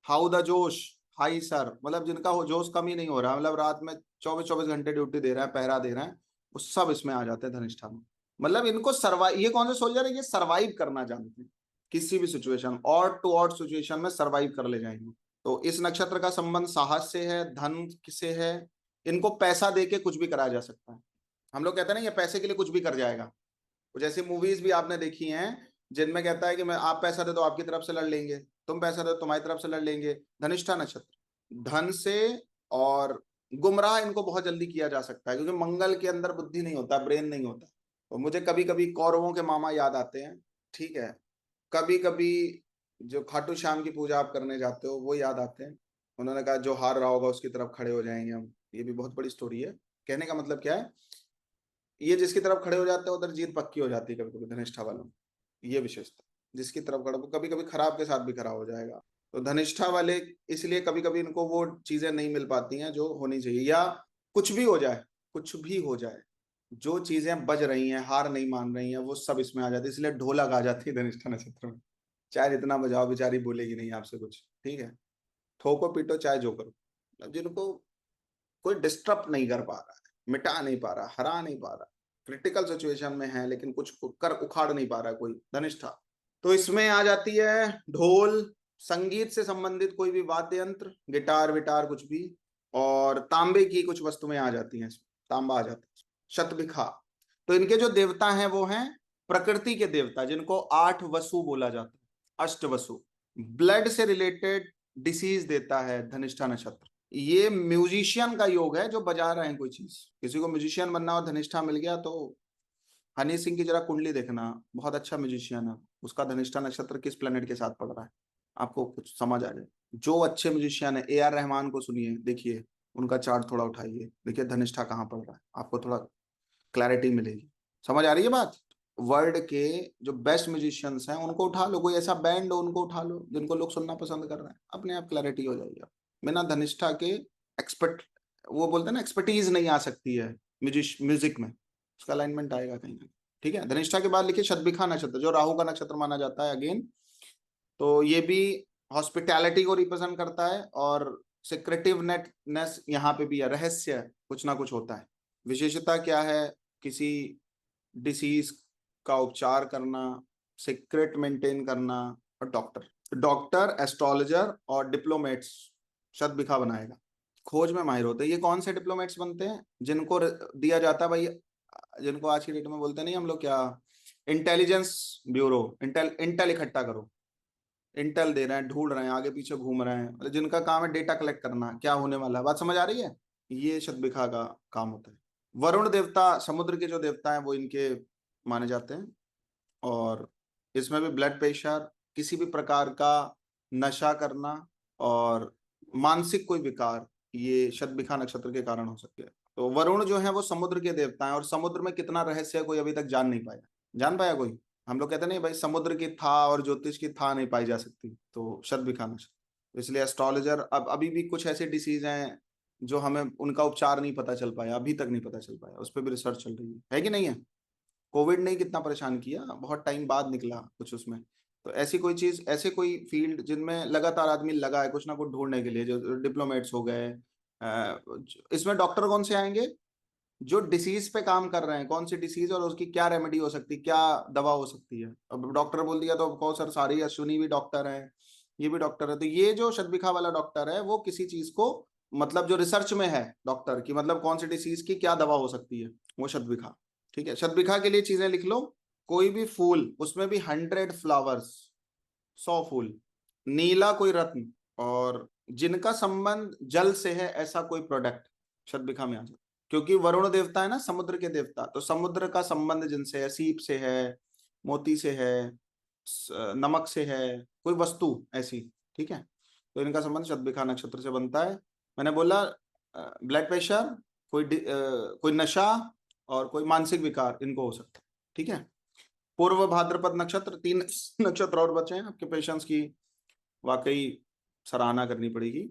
हाउ द जोश, हाई सर, मतलब जिनका हो जोश कम ही नहीं हो रहा, मतलब रात में 24-24 घंटे ड्यूटी दे रहा है, पहरा दे रहा है, वो सब इसमें आ जाते हैं धनिष्ठा में। मतलब इनको सर्वाइव, ये कौन से सोल्जर है? ये सर्वाइव करना जानते हैं, किसी भी सिचुएशन, और टू ऑड सिचुएशन में सर्वाइव कर ले जाएंगे। तो इस नक्षत्र का संबंध साहस से है, धन से है। इनको पैसा दे के कुछ भी कराया जा सकता है। हम लोग कहते हैं ना, ये पैसे के लिए कुछ भी कर जाएगा। कुछ ऐसी मूवीज भी आपने देखी हैं जिनमें कहता है कि मैं, आप पैसा दे दो आपकी तरफ से लड़ लेंगे, तुम पैसा दो तुम्हारी तरफ से लड़ लेंगे। धनिष्ठा नक्षत्र धन से, और गुमराह इनको बहुत जल्दी किया जा सकता है, क्योंकि मंगल के अंदर बुद्धि नहीं होता, ब्रेन नहीं होता। तो मुझे कभी कभी कौरवों के मामा याद आते हैं, ठीक है। कभी कभी जो खाटू श्याम की पूजा आप करने जाते हो वो याद आते हैं। उन्होंने कहा जो हार रहा होगा उसकी तरफ खड़े हो जाएंगे हम। ये भी बहुत बड़ी स्टोरी है। कहने का मतलब क्या है, ये जिसकी तरफ खड़े हो जाते हैं उधर जीत पक्की हो जाती है कभी कभी धनिष्ठा वालों की। ये विशेषता, जिसकी तरफ खड़े, कभी कभी खराब के साथ भी खड़ा हो जाएगा। तो धनिष्ठा वाले इसलिए कभी कभी इनको वो चीजें नहीं मिल पाती हैं जो होनी चाहिए, या कुछ भी हो जाए, कुछ भी हो जाए, जो चीजें बज रही हैं, हार नहीं मान रही हैं, वो सब इसमें आ जाती है। इसलिए ढोलक आ जाती है धनिष्ठा नक्षत्र में। चाहे जितना बजाओ, बेचारी बोलेगी नहीं आपसे कुछ, ठीक है। ठोको पीटो चाहे जो करो, मतलब जिनको कोई डिस्टर्ब नहीं कर पा रहा है, मिटा नहीं पा रहा, हरा नहीं पा रहा, क्रिटिकल सिचुएशन में है लेकिन कुछ कर उखाड़ नहीं पा रहा है कोई, धनिष्ठा। तो इसमें आ जाती है ढोल, संगीत से संबंधित कोई भी वाद्य यंत्र, गिटार विटार कुछ भी, और तांबे की कुछ वस्तुएं आ जाती हैं, तांबा आ जाता है, शतभिखा। तो इनके जो देवता हैं वो हैं प्रकृति के देवता, जिनको 8 वसु बोला जाता है, अष्टवसु। ब्लड से रिलेटेड डिसीज देता है धनिष्ठा नक्षत्र। ये म्यूजिशियन का योग है, जो बजा रहे हैं कोई चीज। किसी को म्यूजिशियन बनना और धनिष्ठा मिल गया तो हनी सिंह की जरा कुंडली देखना, बहुत अच्छा म्यूजिशियन है, उसका धनिष्ठा नक्षत्र किस प्लेनेट के साथ पड़ रहा है, आपको कुछ समझ आ जाए। जो अच्छे म्यूजिशियन है, AR रहमान को सुनिए, देखिए उनका चार्ट थोड़ा उठाइए, देखिए धनिष्ठा कहाँ पड़ रहा है, आपको थोड़ा क्लैरिटी मिलेगी। समझ आ रही है बात। वर्ल्ड के जो बेस्ट म्यूजिशियंस हैं उनको उठा लो, कोई ऐसा बैंड हो उनको उठा लो जिनको लोग सुनना पसंद कर रहे हैं, अपने आप क्लैरिटी हो जाएगी। बिना धनिष्ठा के एक्सपर्ट, वो बोलते हैं ना, एक्सपर्टीज नहीं आ सकती है म्यूजिक में, उसका अलाइनमेंट आएगा कहीं ना। ठीक है, धनिष्ठा के बाद लिखिए शतभिखा नक्षत्र, जो राहु का नक्षत्र माना जाता है अगेन। तो ये भी हॉस्पिटैलिटी को रिप्रेजेंट करता है, और सिक्रेटिवनेस यहाँ पे भी है, रहस्य कुछ ना कुछ होता है। विशेषता क्या है, किसी डिसीज का उपचार करना, सीक्रेट मेंटेन करना। और डॉक्टर, डॉक्टर, एस्ट्रोलॉजर और डिप्लोमेट्स शतभिखा बनाएगा। खोज में माहिर होते हैं। ये कौन से डिप्लोमेट्स बनते हैं, जिनको दिया जाता है भाई, जिनको आज की डेट में बोलते नहीं हम लोग क्या, इंटेलिजेंस ब्यूरो, इंटेल इंटेल इकट्ठा करो, इंटेल दे रहे हैं, ढूंढ रहे हैं, आगे पीछे घूम रहे हैं, मतलब जिनका काम है डेटा कलेक्ट करना, क्या होने वाला है। बात समझ आ रही है। ये शतभिखा का काम होता है। वरुण देवता, समुद्र के जो देवता हैं वो इनके माने जाते हैं। और इसमें भी ब्लड प्रेशर, किसी भी प्रकार का नशा करना और मानसिक कोई विकार, ये शतभिखा नक्षत्र के कारण हो सकते हैं। तो वरुण जो है वो समुद्र के देवता हैं, और समुद्र में कितना रहस्य है कोई अभी तक जान नहीं पाया। जान पाया कोई? हम लोग कहते नहीं भाई समुद्र की था और ज्योतिष की था नहीं पाई जा सकती, तो शतभिखा नक्षत्र। इसलिए एस्ट्रोलॉजर, अब अभी भी कुछ ऐसे डिसीज हैं जो हमें उनका उपचार नहीं पता चल पाया, अभी तक नहीं पता चल पाया, उस पर भी रिसर्च चल रही है कि नहीं है। कोविड ने कितना परेशान किया, बहुत टाइम बाद निकला कुछ उसमें। तो ऐसी कोई चीज, ऐसे कोई फील्ड जिनमें लगातार आदमी लगा है कुछ ना कुछ ढूंढने के लिए, जो डिप्लोमेट्स हो गए। इसमें डॉक्टर कौन से आएंगे, जो डिसीज पे काम कर रहे हैं, कौन सी डिसीज और उसकी क्या रेमेडी हो सकती है, क्या दवा हो सकती है। अब डॉक्टर बोल दिया तो कहो सर सारी अश्विनी भी डॉक्टर है, ये भी डॉक्टर है। तो ये जो शतभिखा वाला डॉक्टर है वो किसी चीज को, मतलब जो रिसर्च में है डॉक्टर की, मतलब कौन सी डिसीज की क्या दवा हो सकती है, वो शतभिखा। ठीक है, शतभिखा के लिए चीजें लिख लो। कोई भी फूल, उसमें भी 100 फ्लावर्स, 100 फूल, नीला कोई रत्न, और जिनका संबंध जल से है ऐसा कोई प्रोडक्ट शतभिखा में आ जाए। क्योंकि वरुण देवता है ना समुद्र के देवता, तो समुद्र का संबंध जिनसे है, सीप से है, मोती से है, नमक से है, कोई वस्तु ऐसी। ठीक है, तो इनका संबंध शतभिखा नक्षत्र से बनता है। मैंने बोला ब्लड प्रेशर, कोई नशा, और कोई मानसिक विकार इनको हो सकता है। ठीक है, पूर्व भाद्रपद नक्षत्र, 3 नक्षत्र और बचे हैं, आपके पेशेंस की वाकई सराहना करनी पड़ेगी।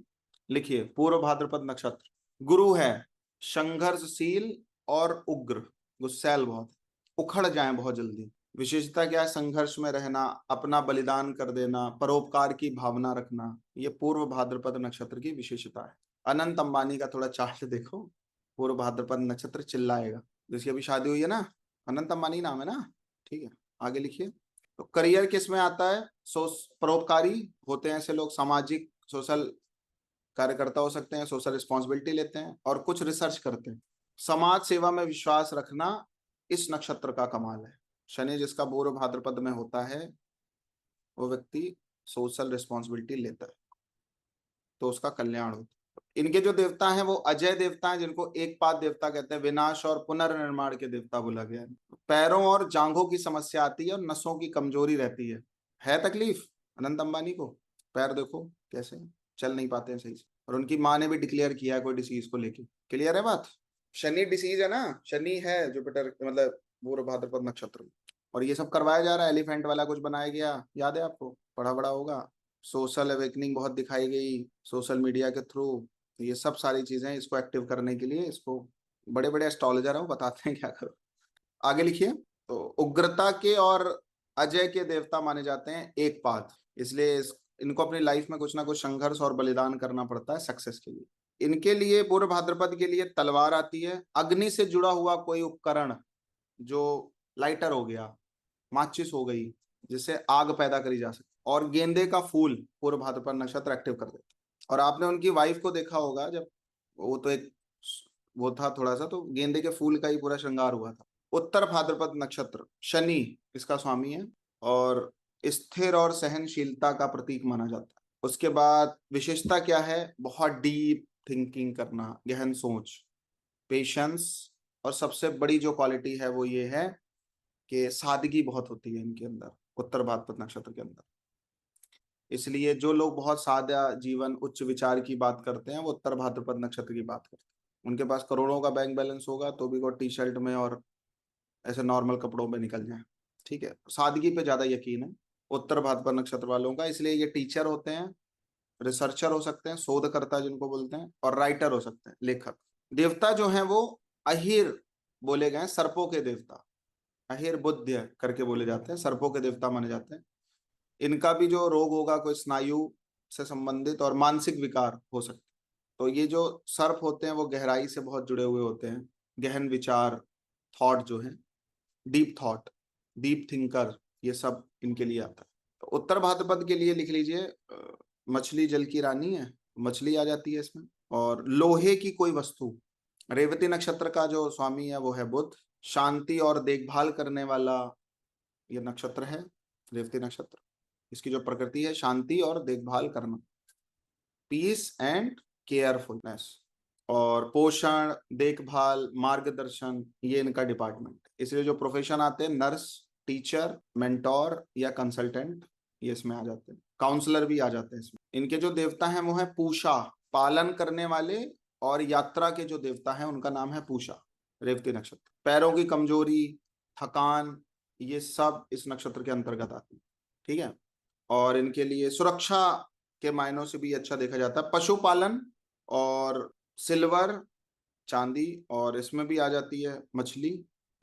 लिखिए पूर्व भाद्रपद नक्षत्र, गुरु है संघर्षशील और उग्र, गुस्सैल बहुत, उखड़ जाए बहुत जल्दी। विशेषता क्या है, संघर्ष में रहना, अपना बलिदान कर देना, परोपकार की भावना रखना, ये पूर्व भाद्रपद नक्षत्र की विशेषता है। अनंत अंबानी का थोड़ा चार्ट देखो, पूर्व भाद्रपद नक्षत्र चिल्लाएगा। जिसकी अभी शादी हुई है ना, अनंत अंबानी नाम है ना। ठीक है, आगे लिखिए। तो करियर किस में आता है, परोपकारी होते हैं ऐसे लोग, सामाजिक सोशल कार्यकर्ता हो सकते हैं, सोशल रिस्पॉन्सिबिलिटी लेते हैं, और कुछ रिसर्च करते हैं। समाज सेवा में विश्वास रखना इस नक्षत्र का कमाल है। शनि जिसका पूर्व भाद्रपद में होता है, वो व्यक्ति सोशल रिस्पॉन्सिबिलिटी लेता है, तो उसका कल्याण होता है। इनके जो देवता हैं वो अजय देवता हैं, जिनको एक पाद देवता कहते हैं, विनाश और पुनर्निर्माण के देवता बोला गया है। पैरों और जांघों की समस्या आती है, और नसों की कमजोरी रहती है तकलीफ अनंत अंबानी को। पैर देखो कैसे, चल नहीं पाते हैं सही से, और उनकी माँ ने भी डिक्लेयर किया है कोई डिसीज को लेके। क्लियर है बात। शनि डिसीज है ना, शनि है जुपिटर, मतलब पूर्व भाद्रपद नक्षत्र में। और ये सब करवाया जा रहा है, एलिफेंट वाला कुछ बनाया गया, याद है आपको, पढ़ा बड़ा होगा। सोशल अवेकनिंग बहुत दिखाई गई सोशल मीडिया के थ्रू। ये सब सारी चीजें इसको एक्टिव करने के लिए, इसको बड़े बड़े एस्ट्रोलॉजर हैं वो बताते हैं क्या करो। आगे लिखिए। तो उग्रता के और अजय के देवता माने जाते हैं एक पाद, इसलिए इनको अपनी लाइफ में कुछ ना कुछ संघर्ष और बलिदान करना पड़ता है सक्सेस के लिए। इनके लिए पूर्व भाद्रपद के लिए तलवार आती है, अग्नि से जुड़ा हुआ कोई उपकरण, जो लाइटर हो गया, माचिस हो गई, जिससे आग पैदा करी जा सके, और गेंदे का फूल पूर्व भाद्रपद नक्षत्र एक्टिव कर देता है। और आपने उनकी वाइफ को देखा होगा, जब वो तो एक वो था थोड़ा सा, तो गेंदे के फूल का ही पूरा श्रृंगार हुआ था। उत्तर भाद्रपद नक्षत्र, शनि इसका स्वामी है, और स्थिर और सहनशीलता का प्रतीक माना जाता है। उसके बाद विशेषता क्या है, बहुत डीप थिंकिंग करना, गहन सोच, पेशेंस, और सबसे बड़ी जो क्वालिटी है वो ये है कि सादगी बहुत होती है इनके अंदर, उत्तर भाद्रपद नक्षत्र के अंदर। इसलिए जो लोग बहुत सादा जीवन, उच्च विचार की बात करते हैं, वो उत्तर भाद्रपद नक्षत्र की बात करते हैं। उनके पास करोड़ों का बैंक बैलेंस होगा तो भी वो टी शर्ट में और ऐसे नॉर्मल कपड़ों में निकल जाए। ठीक है, सादगी पे ज्यादा यकीन है उत्तर भाद्रपद नक्षत्र वालों का। इसलिए ये टीचर होते हैं, रिसर्चर हो सकते हैं, शोधकर्ता जिनको बोलते हैं, और राइटर हो सकते हैं, लेखक। देवता जो हैं वो अहिर बोले गए, सर्पों के देवता, अहिर बुद्ध करके बोले जाते हैं, सर्पों के देवता माने जाते हैं। इनका भी जो रोग होगा कोई स्नायु से संबंधित और मानसिक विकार हो सकते हैं। तो ये जो सर्प होते हैं वो गहराई से बहुत जुड़े हुए होते हैं, गहन विचार, थॉट जो है, डीप थॉट, डीप थिंकर, ये सब इनके लिए आता है। तो उत्तर भाद्रपद के लिए लिख लीजिए, मछली जल की रानी है, मछली आ जाती है इसमें, और लोहे की कोई वस्तु। रेवती नक्षत्र का जो स्वामी है वो है बुध, शांति और देखभाल करने वाला ये नक्षत्र है रेवती नक्षत्र। इसकी जो प्रकृति है शांति और देखभाल करना, पीस एंड केयरफुलनेस, और पोषण, देखभाल, मार्गदर्शन, ये इनका डिपार्टमेंट। इसलिए जो प्रोफेशन आते हैं, नर्स, टीचर, मेंटोर या कंसल्टेंट, ये इसमें आ जाते हैं। काउंसलर भी आ जाते हैं इसमें। इनके जो देवता हैं वो है पूषा, पालन करने वाले और यात्रा के जो देवता हैं उनका नाम है पूषा, रेवती नक्षत्र। पैरों की कमजोरी, थकान, ये सब इस नक्षत्र के अंतर्गत आती है। ठीक है, और इनके लिए सुरक्षा के मायनों से भी अच्छा देखा जाता है, पशुपालन और सिल्वर, चांदी, और इसमें भी आ जाती है मछली।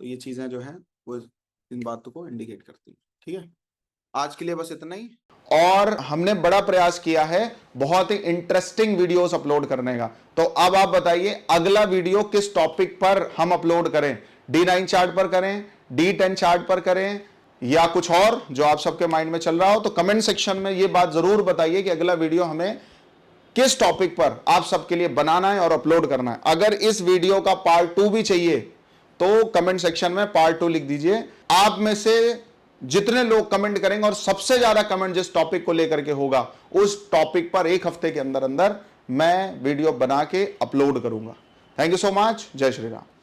तो ये चीजें जो है वो इन बातों को इंडिकेट करती है। ठीक है, आज के लिए बस इतना ही। और हमने बड़ा प्रयास किया है बहुत ही इंटरेस्टिंग वीडियोस अपलोड करने का। तो अब आप बताइए अगला वीडियो किस टॉपिक पर हम अपलोड करें, D9 चार्ट पर करें, D10 चार्ट पर करें, या कुछ और जो आप सबके माइंड में चल रहा हो। तो कमेंट सेक्शन में ये बात जरूर बताइए कि अगला वीडियो हमें किस टॉपिक पर आप सबके लिए बनाना है और अपलोड करना है। अगर इस वीडियो का पार्ट 2 भी चाहिए तो कमेंट सेक्शन में पार्ट 2 लिख दीजिए। आप में से जितने लोग कमेंट करेंगे और सबसे ज्यादा कमेंट जिस टॉपिक को लेकर के होगा, उस टॉपिक पर 1 हफ्ते के अंदर अंदर मैं वीडियो बना के अपलोड करूंगा। Thank you so much. जय श्री राम।